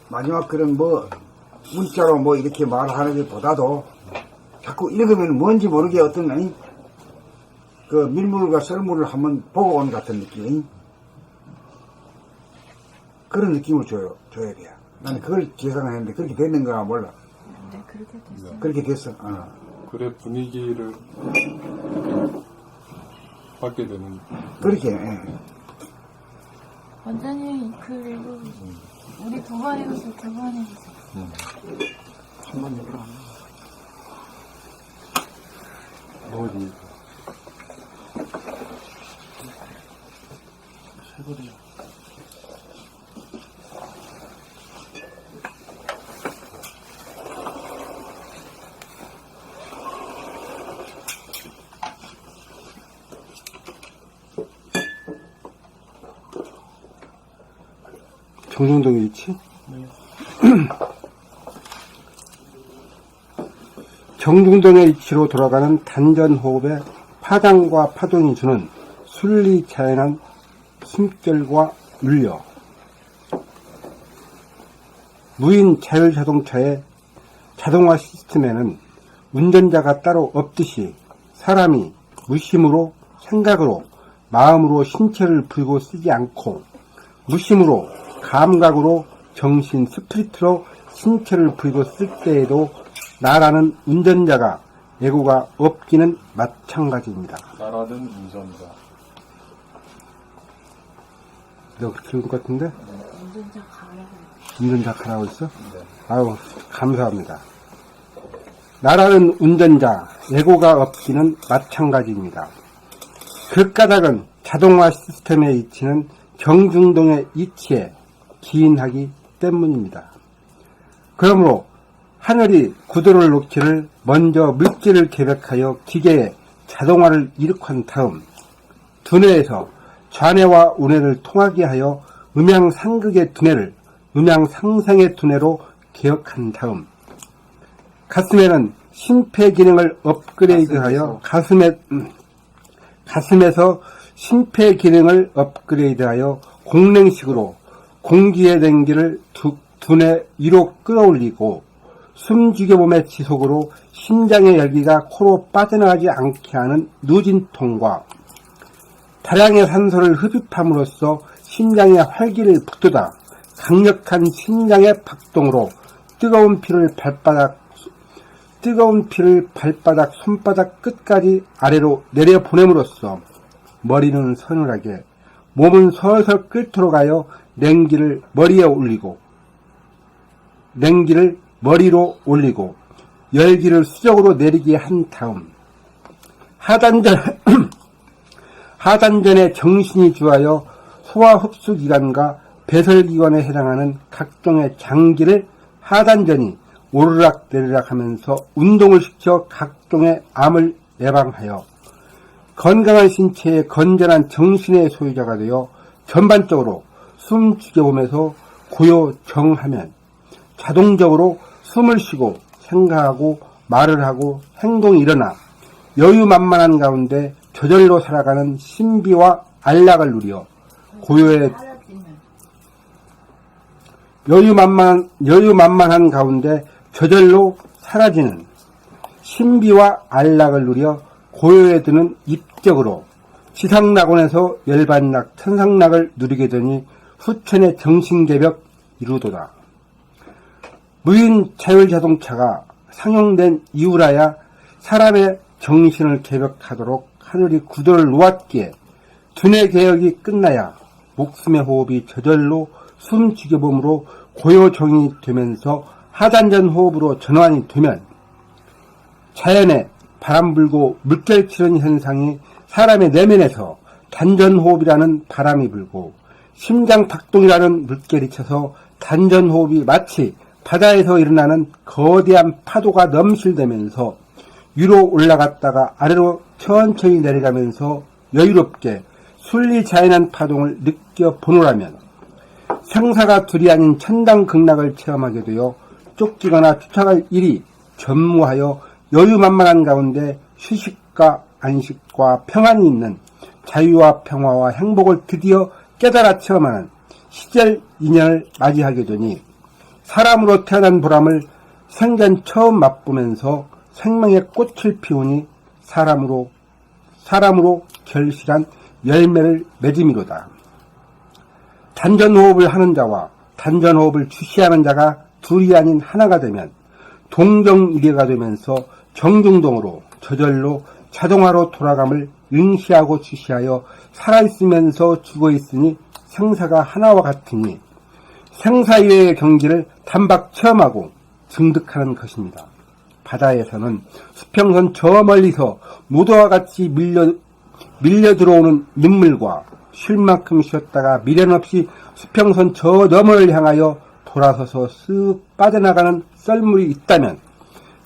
A: 마지막 글은 뭐 문자로 뭐 이렇게 말하는 것보다도 자꾸 읽으면 뭔지 모르게 어떤 그 밀물과 썰물을 한번 보고 온 같은 느낌, 그런 느낌을 줘야 돼요. 나는 그걸 예상을 했는데 그렇게 됐는가 몰라.
B: 네, 그렇게 됐어요.
A: 그렇게 됐어.
D: 글의 분위기를 받게 되는.
A: 그렇게. 예.
B: 원장님 글 읽고 우리 두 번 읽었어요. 두 번 읽었어요.
A: 한번 읽으라.
D: 어디?
A: 세월이야.
G: 정중동의 이치? 정중동의 이치로 돌아가는 단전호흡의 파장과 파동이 주는 순리자연한 숨결과 물려, 무인 자율자동차의 자동화 시스템에는 운전자가 따로 없듯이 사람이 무심으로 생각으로 마음으로 신체를 부리고 쓰지 않고 무심으로 감각으로 정신 스프리트로 신체를 부리고 쓸 때에도 나라는 운전자가 예고가 없기는 마찬가지입니다.
D: 나라는 운전자.
G: 내가 그렇게 읽은 것 같은데? 운전자 가라고 했어? 아유, 감사합니다. 나라는 운전자, 예고가 없기는 마찬가지입니다. 그 까닭은 자동화 시스템의 이치는 경중동의 이치에 기인하기 때문입니다. 그러므로 하늘이 구도를 놓기를 먼저 물질을 계획하여 기계에 자동화를 일으킨 다음 두뇌에서 좌뇌와 우뇌를 통하게 하여 음양상극의 두뇌를 음양상생의 두뇌로 개혁한 다음 가슴에는 심폐기능을 업그레이드하여 가슴에서 심폐기능을 업그레이드하여 공랭식으로 공기의 냉기를 두뇌 위로 끌어올리고 숨죽여봄의 지속으로 심장의 열기가 코로 빠져나가지 않게 하는 누진통과 다량의 산소를 흡입함으로써 심장의 활기를 북돋아 강력한 심장의 박동으로 뜨거운 피를 발바닥, 손바닥 끝까지 아래로 내려보냄으로써 머리는 서늘하게, 몸은 설설 끓도록 하여 냉기를 머리로 올리고 열기를 수적으로 내리게 한 다음 하단전에 정신이 주하여 소화흡수기관과 배설기관에 해당하는 각종의 장기를 하단전이 오르락 내리락 하면서 운동을 시켜 각종의 암을 예방하여 건강한 신체의 건전한 정신의 소유자가 되어 전반적으로 숨 죽여보면서 고요정하면 자동적으로 숨을 쉬고 생각하고 말을 하고 행동이 일어나 여유만만한 가운데 저절로 살아가는 신비와 안락을 누려 고요의 여유만만한 가운데 저절로 사라지는 신비와 안락을 누려 고요에 드는 입적으로 지상낙원에서 열반낙, 천상낙을 누리게 되니 후천의 정신개벽 이루도다. 무인 자율자동차가 상용된 이후라야 사람의 정신을 개벽하도록 하늘이 구도를 놓았기에 두뇌 개혁이 끝나야 목숨의 호흡이 저절로 숨 죽여봄으로 고요정이 되면서 하단전 호흡으로 전환이 되면 자연에 바람 불고 물결 치는 현상이 사람의 내면에서 단전호흡이라는 바람이 불고 심장 박동이라는 물결이 쳐서 단전호흡이 마치 바다에서 일어나는 거대한 파도가 넘실대면서 위로 올라갔다가 아래로 천천히 내려가면서 여유롭게 순리자연한 파동을 느껴보노라면 생사가 둘이 아닌 천당극락을 체험하게 되어 쫓기거나 쫓아갈 일이 전무하여 여유만만한 가운데 휴식과 안식과 평안이 있는 자유와 평화와 행복을 드디어 깨달아 체험하는 시절 인연을 맞이하게 되니 사람으로 태어난 보람을 생전 처음 맛보면서 생명의 꽃을 피우니 사람으로 결실한 열매를 맺음이로다. 단전호흡을 하는 자와 단전호흡을 주시하는 자가 둘이 아닌 하나가 되면 동정일해가 되면서 정중동으로 저절로 자동화로 돌아감을 응시하고 주시하여 살아있으면서 죽어있으니 생사가 하나와 같으니 생사이외의 경지를 단박 체험하고 증득하는 것입니다. 바다에서는 수평선 저 멀리서 모두와 같이 밀려 들어오는 민물과 쉴 만큼 쉬었다가 미련 없이 수평선 저 너머를 향하여 돌아서서 쓱 빠져나가는 썰물이 있다면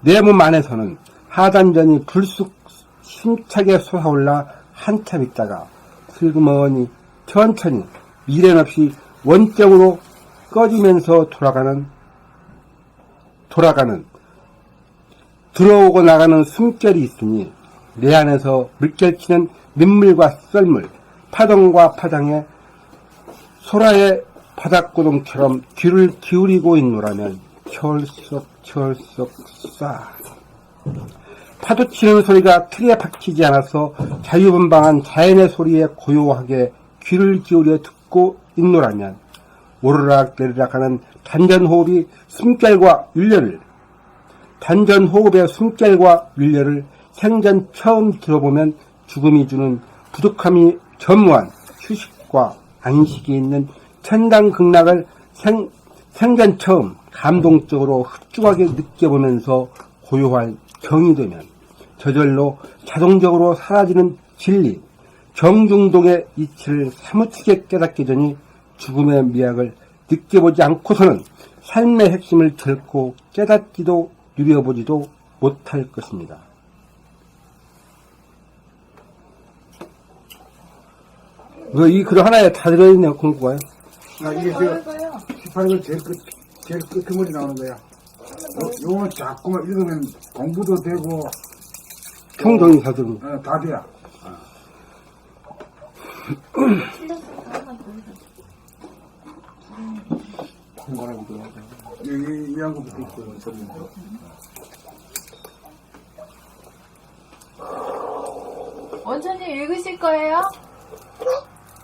G: 내 몸 안에서는 하단전이 불쑥 힘차게 솟아올라 한참 있다가 슬그머니 천천히 미련 없이 원점으로 꺼지면서 돌아가는 들어오고 나가는 숨결이 있으니 내 안에서 물결치는 민물과 썰물, 파동과 파장에 소라의 바닥고동처럼 귀를 기울이고 있노라면 철썩 쏴 파도치는 소리가 틀에 박히지 않아서 자유분방한 자연의 소리에 고요하게 귀를 기울여 듣고 있노라면 오르락 내리락 하는 단전호흡이 숨결과 윤례를, 단전호흡의 숨결과 윤례를 생전 처음 들어보면 죽음이 주는 부족함이 전무한 휴식과 안식이 있는 천당극락을 생전 처음 감동적으로 흡족하게 느껴보면서 고요할 정이 되면 저절로 자동적으로 사라지는 진리, 정중동의 이치를 사무치게 깨닫게 되니 죽음의 미학을 느껴보지 않고서는 삶의 핵심을 결코 깨닫지도 누려보지도 못할 것입니다. 이 글 하나에 다 들어있네요, 공부가요.
A: 이게 저 18권 제일 끝머리 나오는 거야. 요거 자꾸만 읽으면 공부도 되고
G: 총정이 다 들고.
A: 다 돼야. 이 양국부터 있고 전문도.
B: 원천님 읽으실 거예요?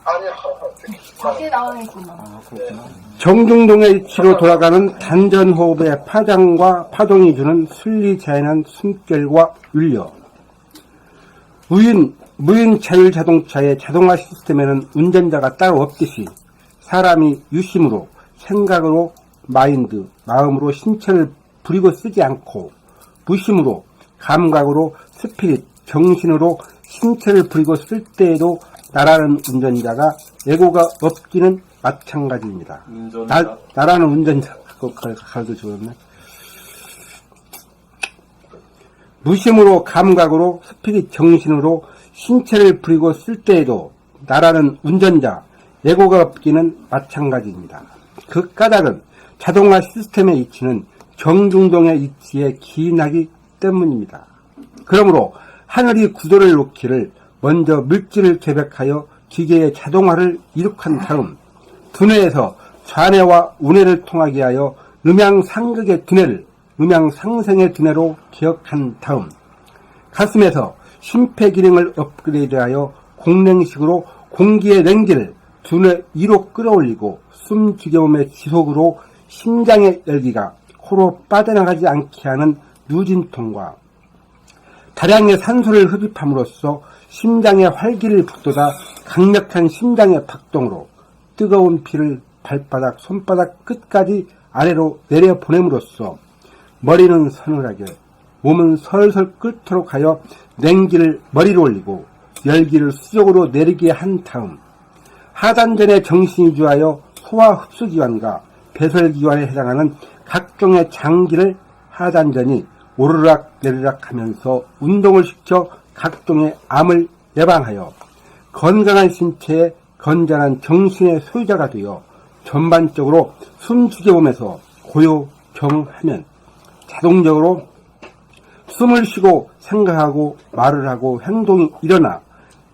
H: 아니요.
B: 밖에 나와 있구만.
G: 정중동의 이치로 돌아가는 단전호흡의 파장과 파동이 주는 순리자연한 숨결과 윤려. 무인 자율자동차의 자동화 시스템에는 운전자가 따로 없듯이 사람이 유심으로, 생각으로, 마음으로 신체를 부리고 쓰지 않고 무심으로, 감각으로, 스피릿, 정신으로 신체를 부리고 쓸 때에도 나라는 운전자가 예고가 없기는 마찬가지입니다. 나라는 운전자, 가도 좋았네. 무심으로, 감각으로, 스피릿, 정신으로 신체를 부리고 쓸 때에도 나라는 운전자, 예고가 없기는 마찬가지입니다. 그 까닭은 자동화 시스템의 이치는 정중동의 이치에 기인하기 때문입니다. 그러므로 하늘이 구도를 놓기를 먼저 물질을 계획하여 기계의 자동화를 이룩한 다음 두뇌에서 좌뇌와 우뇌를 통하게 하여 음양상극의 두뇌를 음양상생의 두뇌로 기억한 다음 가슴에서 심폐기능을 업그레이드하여 공냉식으로 공기의 냉기를 두뇌 위로 끌어올리고 숨 지겨움의 지속으로 심장의 열기가 코로 빠져나가지 않게 하는 누진통과 다량의 산소를 흡입함으로써 심장의 활기를 북돋아 강력한 심장의 박동으로 뜨거운 피를 발바닥, 손바닥 끝까지 아래로 내려보냄으로써 머리는 서늘하게, 몸은 설설 끓도록 하여 냉기를 머리로 올리고 열기를 수족으로 내리게 한 다음 하단전의 정신이 주하여 소화 흡수기관과 배설기관에 해당하는 각종의 장기를 하단전이 오르락 내리락 하면서 운동을 시켜 각종의 암을 예방하여 건강한 신체에 건전한 정신의 소유자가 되어 전반적으로 숨 죽여보면서 고요정하면 자동적으로 숨을 쉬고 생각하고 말을 하고 행동이 일어나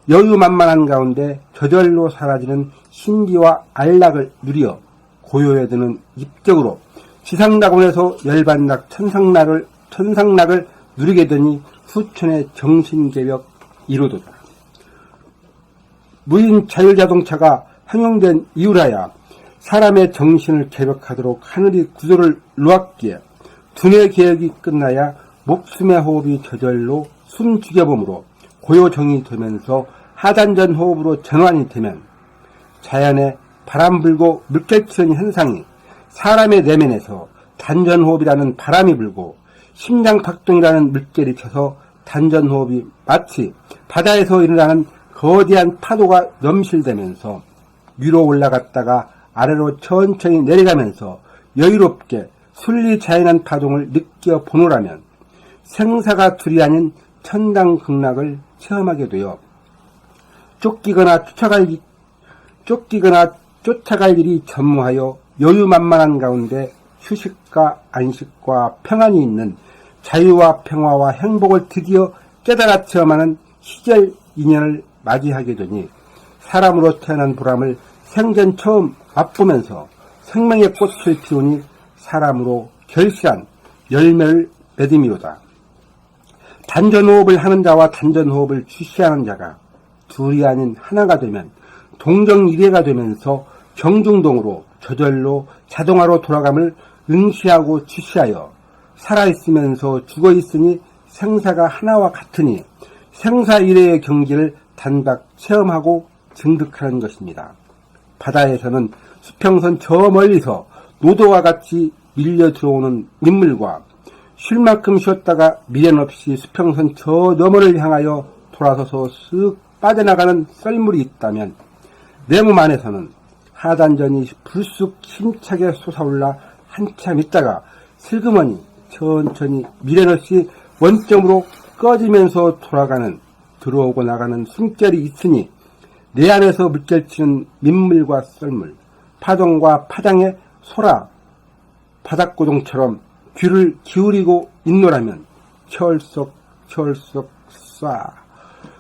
G: 여유만만한 가운데 저절로 사라지는 신비와 안락을 누리어 고요에 드는 입적으로 지상낙원에서 열반낙 천상낙을 누리게 되니 후천의 정신개벽 이루도다. 무인 자율자동차가 항용된 이후라야 사람의 정신을 개벽하도록 하늘이 구조를 놓았기에 두뇌 개혁이 끝나야 목숨의 호흡이 저절로 숨 죽여봄으로 고요정이 되면서 하단전 호흡으로 전환이 되면 자연의 바람 불고 물결 치는 현상이 사람의 내면에서 단전호흡이라는 바람이 불고 심장박동이라는 물결이 쳐서 단전호흡이 마치 바다에서 일어나는 거대한 파도가 넘실대면서 위로 올라갔다가 아래로 천천히 내려가면서 여유롭게 순리자연한 파동을 느껴보노라면 생사가 둘이 아닌 천당극락을 체험하게 되어 쫓기거나 쫓아갈 일이 전무하여 여유만만한 가운데 휴식과 안식과 평안이 있는 자유와 평화와 행복을 드디어 깨달아 체험하는 시절 인연을 맞이하게 되니 사람으로 태어난 보람을 생전 처음 맛보면서 생명의 꽃을 피우니 사람으로 결실한 열매를 맺음이로다. 단전호흡을 하는 자와 단전호흡을 주시하는 자가 둘이 아닌 하나가 되면 동정일해가 되면서 정중동으로 저절로 자동화로 돌아감을 응시하고 지시하여 살아있으면서 죽어있으니 생사가 하나와 같으니 생사 이래의 경지를 단박 체험하고 증득하는 것입니다. 바다에서는 수평선 저 멀리서 노도와 같이 밀려 들어오는 민물과 쉴 만큼 쉬었다가 미련 없이 수평선 저 너머를 향하여 돌아서서 쓱 빠져나가는 썰물이 있다면 내 몸 안에서는 하단전이 불쑥 힘차게 솟아올라 한참 있다가 슬그머니 천천히 미련 없이 원점으로 꺼지면서 돌아가는 들어오고 나가는 숨결이 있으니 내 안에서 물결치는 민물과 썰물, 파동과 파장의 소라, 바닥고동처럼 귀를 기울이고 있노라면 철썩 쏴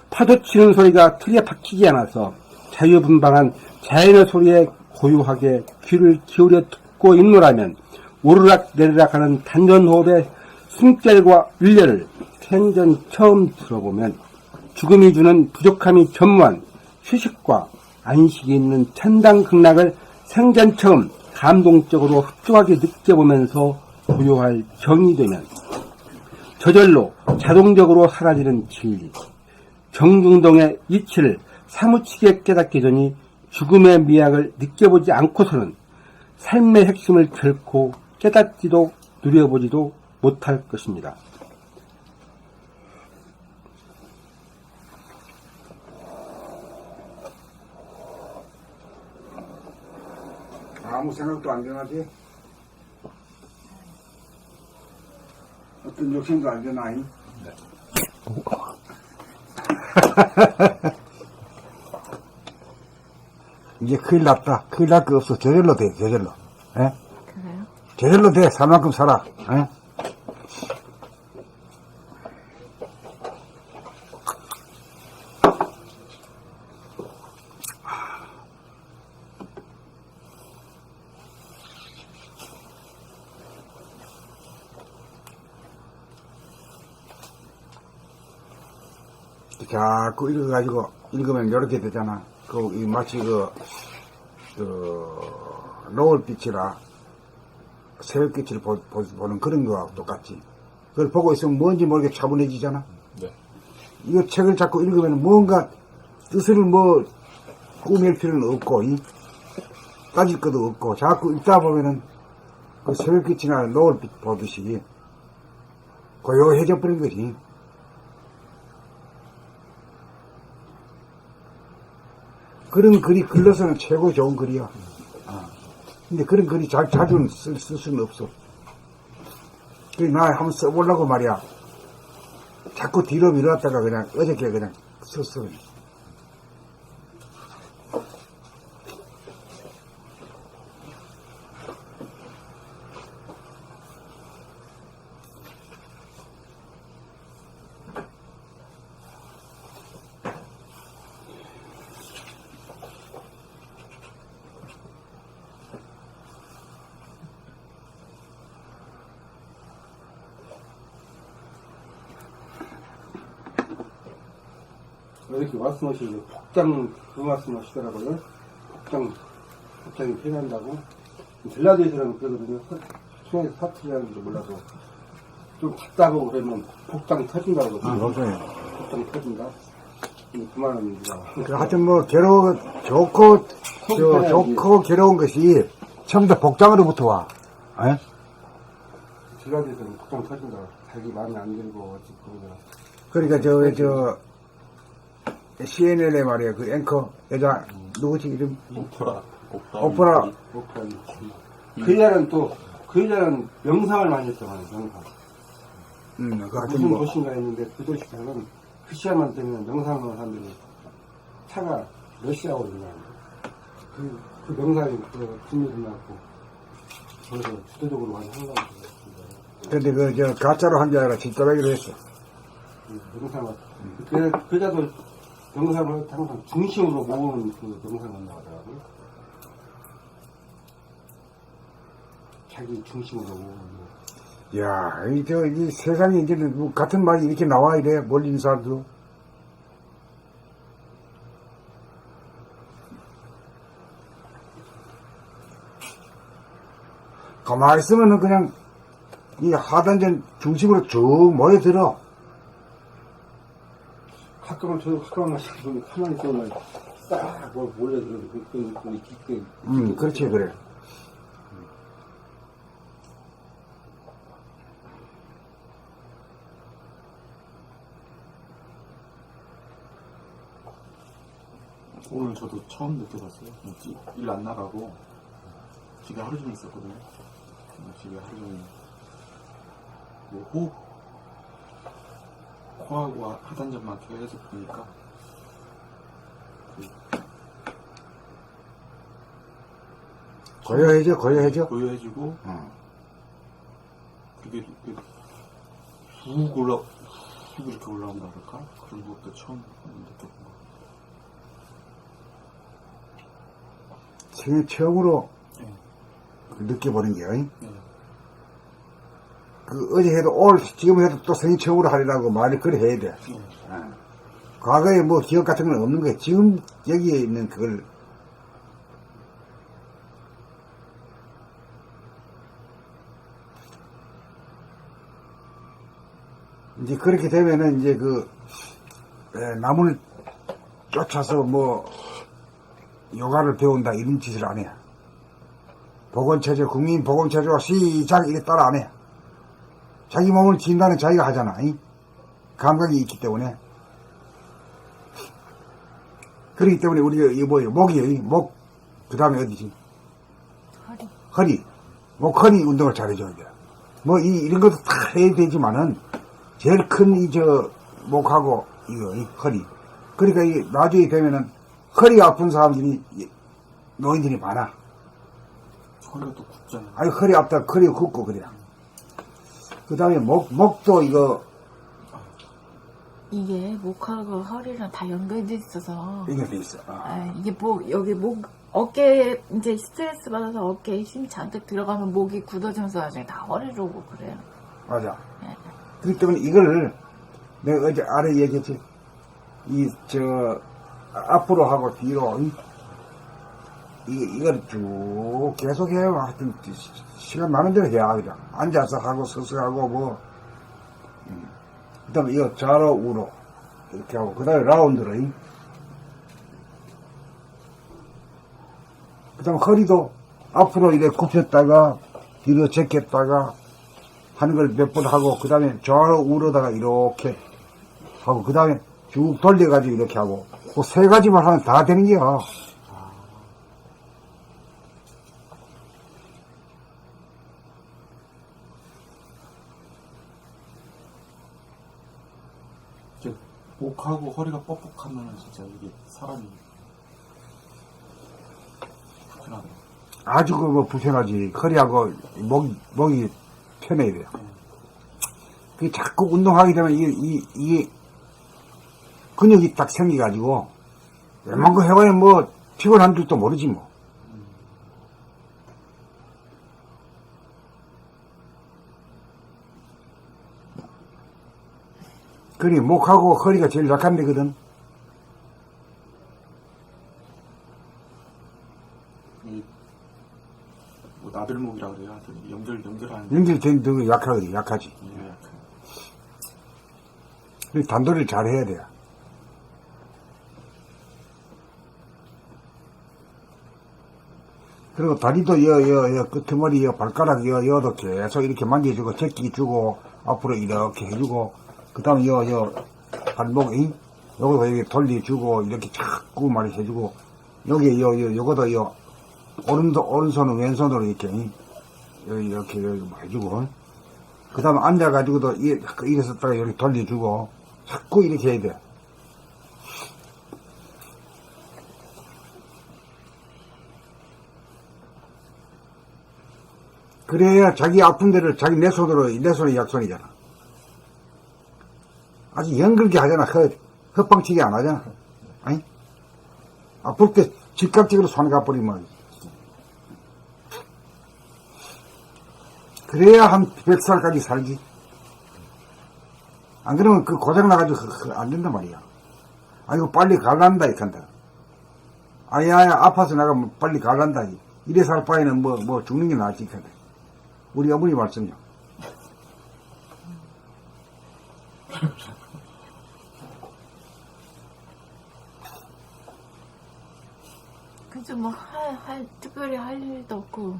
G: 파도치는 소리가 틀에 박히지 않아서 자유분방한 자연의 소리에 고요하게 귀를 기울여 듣고 있노라면 오르락 내리락 하는 단전호흡의 숨결과 윤례를 생전 처음 들어보면 죽음이 주는 부족함이 전무한 휴식과 안식이 있는 천당극락을 생전 처음 감동적으로 흡족하게 느껴보면서 고요할 정이 되면 저절로 자동적으로 사라지는 진리, 정중동의 이치를 사무치게 깨닫기 전이 죽음의 미학을 느껴보지 않고서는 삶의 핵심을 결코 깨닫지도 누려보지도 못할 것입니다.
A: 아무 생각도 안 변하지? 어떤 욕심도 안 변하니? 이제 큰일 났다. 큰일 날 거 없어. 저절로 돼, 저절로. 예?
B: 그래요?
A: 저절로 돼. 살 만큼 살아. 예? 자꾸 읽어가지고, 읽으면 이렇게 되잖아. 마치 노을빛이라 새벽빛을 보는 그런 거하고 똑같지. 그걸 보고 있으면 뭔지 모르게 차분해지잖아.
D: 네.
A: 이거 책을 자꾸 읽으면 뭔가 뜻을 꾸밀 필요는 없고, 따질 것도 없고, 자꾸 읽다 보면은 그 새벽빛이나 노을빛 보듯이 고요해져 버린 거지. 그런 글이 글로서는 최고 좋은 글이야. 근데 그런 글이 자주는 쓸 수는 없어. 그래, 나 한번 써보려고 말이야. 자꾸 뒤로 밀어놨다가 그냥 어저께 그냥 썼어.
G: 이렇게 말씀하시고 복장 그 말씀하시더라고요. 복장이 필요한다고. 전라도에서는 그러거든요. 통해서 사투리하는 줄 몰라서 좀 답답하고 그러면 복장 터진다고.
A: 맞아요.
G: 복장 터진다. 그 말은
A: 하여튼 좋고 괴로운 것이 전부 다 복장으로부터 와. 에?
G: 전라도에서는 복장 터진다. 자기 마음에 안 들고
A: 그러니까 CNN에 말이야, 그 앵커 여자 누구지 이름? 오프라.
G: 그 여자는 명상을 많이 했어, 명상.
A: 그 하여튼
G: 무슨 도시인가 했는데 그 도시가는 그 시간만 되면 명상을 하는 사람들이 차가 러시아로 그냥 그 명상이 분명히 나왔고 그래서 주도적으로 많이 하는 것 같아요.
A: 근데 가짜로 한 게 아니라 진짜라기로 했어.
G: 명상을 그 여자도 명상을 항상 중심으로 모으는 그 명상을 나가더라고요. 자기 중심으로 모으는 거.
A: 야, 이 세상에 이제 뭐 같은 말이 이렇게 나와 이래, 몰린 사람도. 가만히 있으면은 그냥 이 하단전 중심으로 쭉 모여들어.
G: 가끔은 저도 가끔만 보면 가만히 있으면 싹 몰려들어도 그 깊게.
A: 그렇지, 그래.
I: 오늘 저도 처음 느껴봤어요. 일 안 나가고 집에 하루 종일 있었거든요. 집에 하루 종일 뭐 호흡, 코하고 하단전만 계속 보니까
A: 고요해져.
I: 고요해지고
A: 어.
I: 그게 훅 올라 훅 이렇게 올라온다 그럴까? 그런 것도 처음 느꼈고.
A: 생애 처음으로
I: 네.
A: 느껴보는 게,
I: 네.
A: 그 어제 해도 지금 해도 또 생애 처음으로 하리라고 말을 그래 해야 돼.
I: 네.
A: 과거에 뭐 기억 같은 건 없는 거야. 지금 여기에 있는 그걸 이제 그렇게 되면은 이제 남을 쫓아서 뭐 요가를 배운다 이런 짓을 안 해. 보건체조, 국민보건체조 시작 이래 따라 안 해. 자기 몸을 진단은 자기가 하잖아. 감각이 있기 때문에. 그렇기 때문에 우리가 이거 뭐예요? 목이에요. 목, 그 다음에 어디지? 허리. 목, 허리 운동을 잘해줘야 돼. 뭐 이런 것도 다 해야 되지만은 제일 큰 목하고 허리. 그러니까 나중에 되면은 허리 아픈 사람들이 노인들이 많아.
I: 허리가 또 굽잖아요.
A: 아니 허리 아프다 허리 굽고 그래. 그 다음에 목도
B: 이게 목하고 허리랑 다 연결돼 있어서
A: 이게 돼 있어.
B: 이게 여기 어깨에 이제 스트레스 받아서 어깨에 힘이 잔뜩 들어가면 목이 굳어지면서 나중에 다 허리로 오고 그래요.
A: 맞아.
B: 네.
A: 그렇기 때문에 이걸 내가 어제 아래 얘기했지. 앞으로 하고 뒤로 이걸 쭉 계속 해요. 하여튼 시간 많은 대로 해야 그냥 앉아서 하고 서서 하고 뭐 그 다음에 이거 좌로 우로 이렇게 하고 그 다음에 라운드로 그 다음에 허리도 앞으로 이렇게 굽혔다가 뒤로 제꼈다가 하는 걸 몇 번 하고 그 다음에 좌로 우로다가 이렇게 하고 그 다음에 쭉 돌려가지고 이렇게 하고 그 세 가지만 하면 다 되는 거야.
I: 목하고 허리가 뻑뻑하면 진짜 이게 사람이 불편하더라고요.
A: 아주 불편하지. 허리하고 목이 편해야 돼요. 그 자꾸 운동하게 되면 이게 근육이 딱 생겨가지고 웬만큼 해봐야 뭐 피곤한 줄도 모르지 뭐. 그래 목하고 허리가 제일 약한 데거든.
I: 뭐 나들목이라 그래요. 하여튼 연결하는
A: 연결된 데가 약하지.
I: 약간.
A: 그래서 단도리를 잘 해야 돼요. 그리고 다리도 끄트머리 발가락 여도 계속 이렇게 만져주고 제끼주고 앞으로 이렇게 해주고 그 다음에 발목 요거 여기 돌려주고 이렇게 자꾸 말이 해주고 여기 요거도 오른손은 왼손으로 이렇게 이렇게 해주고 그 다음에 앉아가지고도 일어섰다가 이렇게 돌려주고 자꾸 이렇게 해야 돼. 그래야 자기 아픈 데를 자기 내 손이 약손이잖아. 아주 연결게 하잖아. 헛방치기 안 하잖아. 아니? 아플 때 즉각적으로 손 가버리면. 그래야 한 100살까지 살지. 안 그러면 그 고장나가지고 안 된단 말이야. 아이고, 빨리 갈란다, 이렇게 한다. 아야, 아파서 나가면 빨리 갈란다. 이래 살 바에는 뭐 죽는 게 낫지, 이렇게 한다. 우리 어머니 말씀이요.
B: 그죠, 뭐, 특별히 할 일도 없고,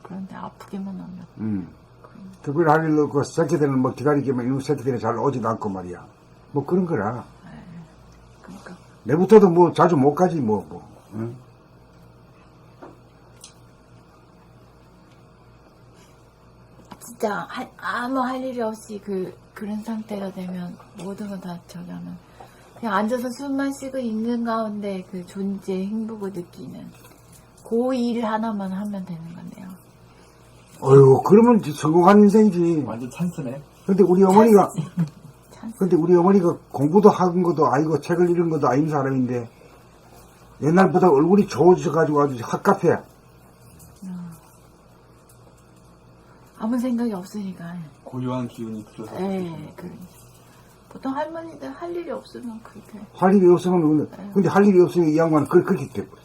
B: 그런데 아프기만 하면.
A: 특별히 할 일도 없고, 새끼들은 뭐 기다리기만, 이놈 새끼들이 잘 오지도 않고 말이야. 뭐 그런 거라.
B: 그러니까.
A: 내부터도 뭐 자주 못 가지, 응?
B: 진짜, 아무 할 일이 없이 그런 상태가 되면, 모든 건 다 저기하면, 그냥 앉아서 숨만 쉬고 있는 가운데 그 존재의 행복을 느끼는, 그 일 하나만 하면 되는 건데요.
A: 어휴, 그러면 성공한 인생이지.
I: 완전 찬스네.
A: 근데 우리 어머니가 공부도 한 것도 아니고 책을 읽은 것도 아닌 사람인데 옛날보다 얼굴이 좋아져가지고 아주 핫카페야.
B: 아무 생각이 없으니까.
I: 고요한 기운이 들어서.
B: 보통 할머니들 할 일이 없으면 그렇게.
A: 할 일이 없으면 근데 할 일이 없으면 이 양반은 그렇게 돼버렸어.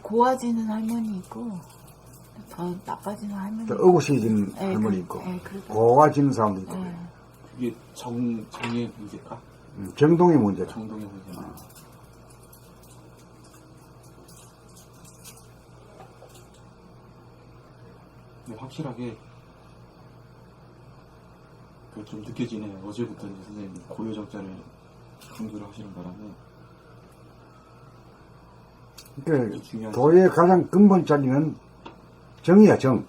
B: 고와지는 할머니 있고 더 나빠지는 할머니
A: 더
B: 있고.
A: 억울해지는 할머니 있고
B: 그렇죠.
A: 고와지는 사람도 있고.
I: 그게 정의 문제일까?
A: 정동의 문제다.
I: 정동의 문제. 근데 확실하게 좀 느껴지네. 어제부터 이제 선생님 고요정자를 강조를 하시는 바람에
A: 그러니까 도의 가장 근본 자리는 정이야, 정.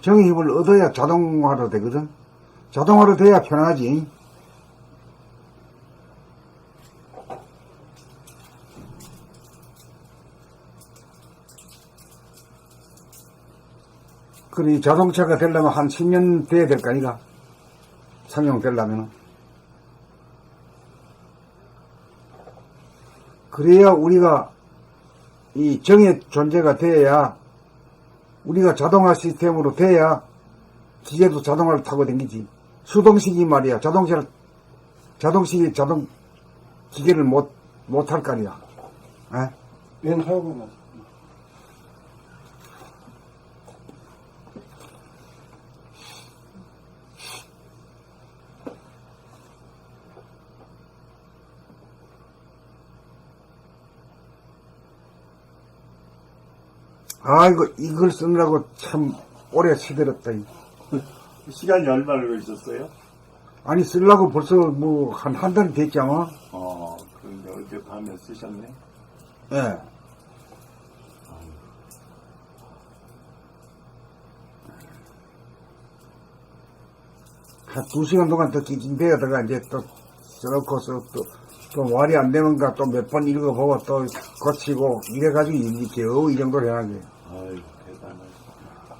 A: 정의 힘을 얻어야 자동화로 되거든. 자동화로 돼야 편하지. 그래, 자동차가 되려면 한 10년 돼야 될 거 아니가? 상용되려면. 그래야 우리가 이 정의 존재가 돼야 우리가 자동화 시스템으로 돼야 기계도 자동화를 타고 다니지. 수동식이 말이야. 자동식이 기계를 못할 거 아니야. 에?
G: 맨 하고
A: 아이고, 이걸 쓰느라고 참 오래 시들었다.
F: 시간이 얼마나 걸리셨어요?
A: 아니, 쓰려고 벌써 뭐 한 달이 됐지 아마?
F: 그런데 어젯밤에 쓰셨네?
A: 예. 한 2시간 동안 더 낑낑대다가 이제 또 써놓고서 또 말이 안 되는가 또 몇 번 읽어보고 또 고치고 이래가지고 겨우 이 정도로 해야지.
F: 아유, 대단하시다.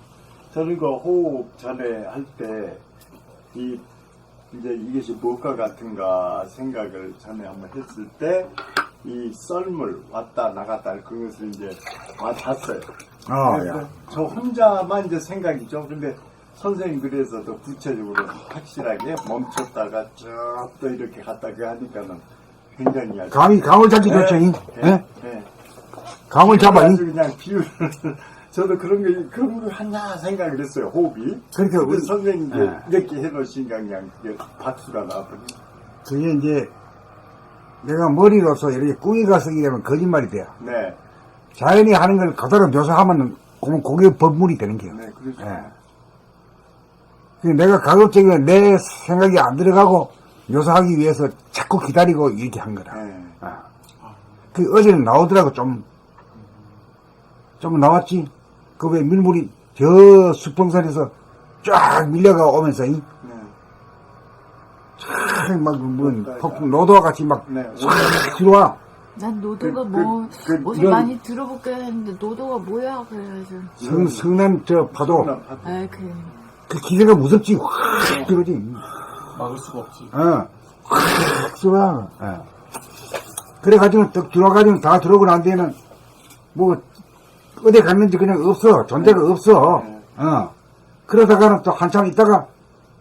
F: 저는 그 호흡 전에 할 때, 이제 이것이 무엇과 같은가 생각을 전에 한번 했을 때, 이 썰물 왔다 나갔다 그것을 이제 와닿았어요.
A: 야.
F: 저 혼자만 이제 생각이죠. 근데 선생님 그래서 더 구체적으로 확실하게 멈췄다가 쭉 또 이렇게 갔다가 하니까는 굉장히 아주.
A: 감을 잡기 좋죠, 잉?
F: 네.
A: 감을 잡아, 잉?
F: 그냥 비유를, 저도 그런 거 하나 생각을 했어요, 호흡이.
A: 그러니까
F: 우리 선생님 이렇게 해놓으시니까 그냥 그게 박수가 나왔거든요.
A: 그게 이제 내가 머리로서 이렇게 꾸미가 쓰게 되면 거짓말이 돼요.
F: 네.
A: 자연이 하는 걸 그대로 묘사하면 그게 법문이 되는 거예요.
F: 네, 그렇죠.
A: 내가 가급적이면 내 생각이 안 들어가고 묘사하기 위해서 자꾸 기다리고 이렇게 한 거라. 그 어제는 나오더라고, 좀 나왔지? 그 왜 밀물이 저 수평선에서 쫙 밀려가 오면서, 폭풍 노도와 같이 막, 싹 들어와.
B: 난 노도가 어디서 많이 들어볼게 했는데, 노도가 뭐야, 그래가지고.
A: 성남 저 파도. 그 기세가 무섭지, 확 들어오지.
I: 막을 수가 없지.
A: 확 들어와. 그래가지고 딱 들어와가지고 다 들어오고 난 뒤에는 뭐 어디 갔는지 그냥 없어. 존재가 없어. 그러다가는 또 한참 있다가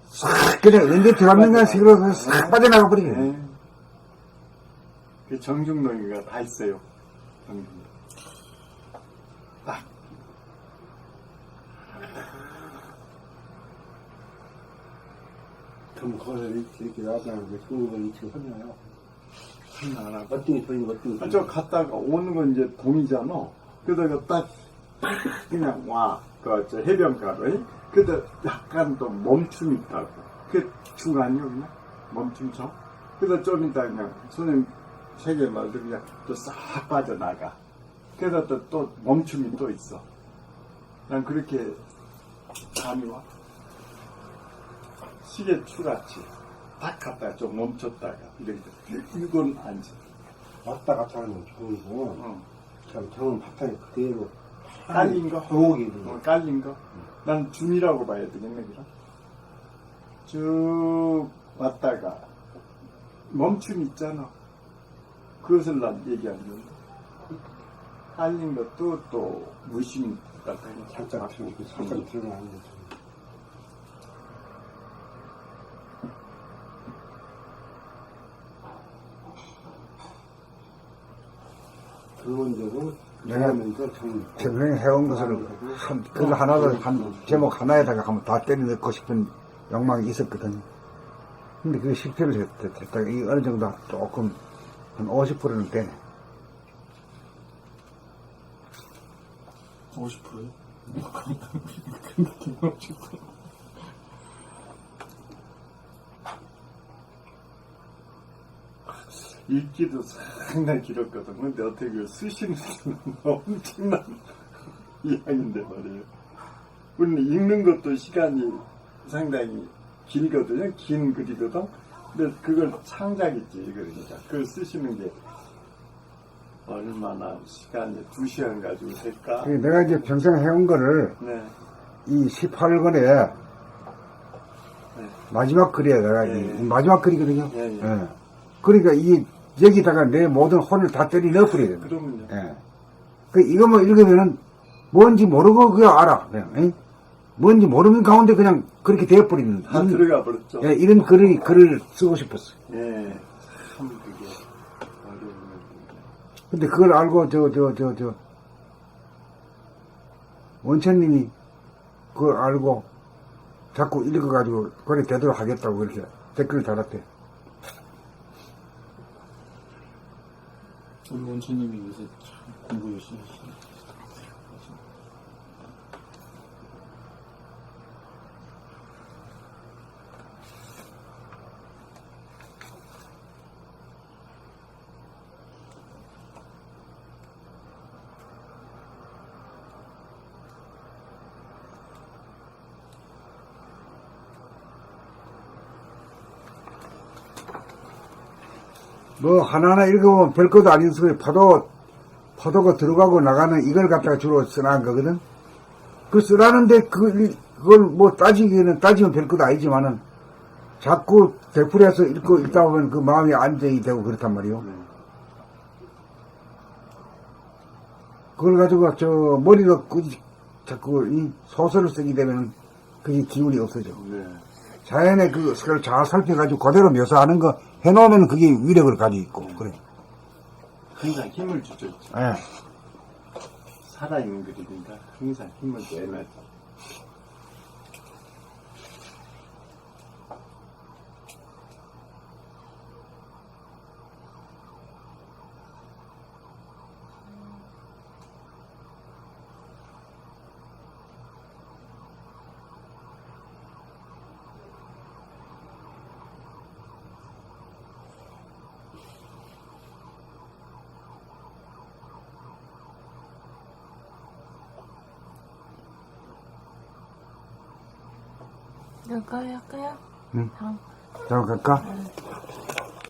A: 싹 그냥 언제 들어갔는가 싶어서 싹 빠져나가 버리게.
F: 그 정중동이가 다 있어요. 딱.
G: 그럼 거기서 이렇게 나가는 게 중국은 이렇게 선녀요.
F: 안 하고.
G: 어떤 보이는 어떤
F: 아, 저 갔다가 오는 건 이제 봄이잖아. 그러다가 딱 그냥 와. 저 해변가로. 근데 약간 또 멈춤이 있다고. 그 중간이요, 그냥? 멈춤처. 그래서 좀 이따 그냥 손님 세계 말도 그냥 또 싹 빠져나가. 그래서 또 멈춤이 또 있어. 난 그렇게 감이 와. 시계추같이 딱 갔다가 좀 멈췄다가 이렇게 이건 아니지.
G: 왔다 갔다 하는 건 중국은 참 경험 바탕에 그대로
F: 깔린 거?
G: 도옥이
F: 깔린 거? 난 줌이라고 봐야 되겠네, 그럼? 쭉 왔다가 멈춤 있잖아. 그것을 난 얘기하는 건데. 깔린 것도 또 무심 같아.
G: 잠깐 들어가는 거죠. 근본적으로
A: 내가
G: 하면서 참
A: 평생 해온 것을 글 하나를 한 제목 하나에다가 한번 다 때려 넣고 싶은 욕망이 있었거든. 근데 그게 실패를 했다. 이 어느 정도 조금 한 50%는 되네.
I: 50%요?
F: 읽기도 상당히 길었거든. 근데 어떻게 그 쓰시는 엄청난 이야기인데 말이에요. 우리는 읽는 것도 시간이 상당히 길거든요. 긴 글이거든. 근데 그걸 창작했지, 그러니까. 그걸 쓰시는 게 얼마나 시간이 2시간 가지고 될까?
A: 내가 이제 평생 해온 거를
F: 네.
A: 이 18권에 마지막 글이야. 내가 이 마지막 글이거든요.
F: 예, 예.
A: 예. 그러니까 여기다가 내 모든 혼을 다 때려 넣어버려야 돼.
F: 그러면요.
A: 예. 이것만 읽으면은 뭔지 모르고 그냥 알아. 그냥, 예? 뭔지 모르는 가운데 그냥 그렇게 되어버리는.
F: 다 들어가 버렸죠.
A: 예, 이런 글을 쓰고 싶었어.
F: 예. 참 그게 어려운 건데.
A: 근데 그걸 알고 원천님이 그걸 알고 자꾸 읽어가지고 그래 되도록 하겠다고 그렇게 댓글을 달았대.
I: 우리 원천님이 요새 참 공부 열심히 하시네.
A: 뭐 하나하나 읽어보면 별것도 아닌 소리 파도가 들어가고 나가는 이걸 갖다가 주로 쓰라는 거거든. 그 쓰라는데 그걸 뭐 따지면 별것도 아니지만은 자꾸 되풀이해서 읽다 보면 그 마음이 안정이 되고 그렇단 말이요. 그걸 가지고 머리로 자꾸 이 소설을 쓰게 되면 그게 기운이 없어져.
F: 네.
A: 자연의 그걸 잘 살펴가지고 그대로 묘사하는 거 해놓으면 그게 위력을 가지고 있고, 그래.
F: 항상 힘을 주죠.
A: 예.
F: 살아있는 글이니까 항상 힘을 내놔야죠.
B: 할까요?
A: 응. 잠깐 갈까?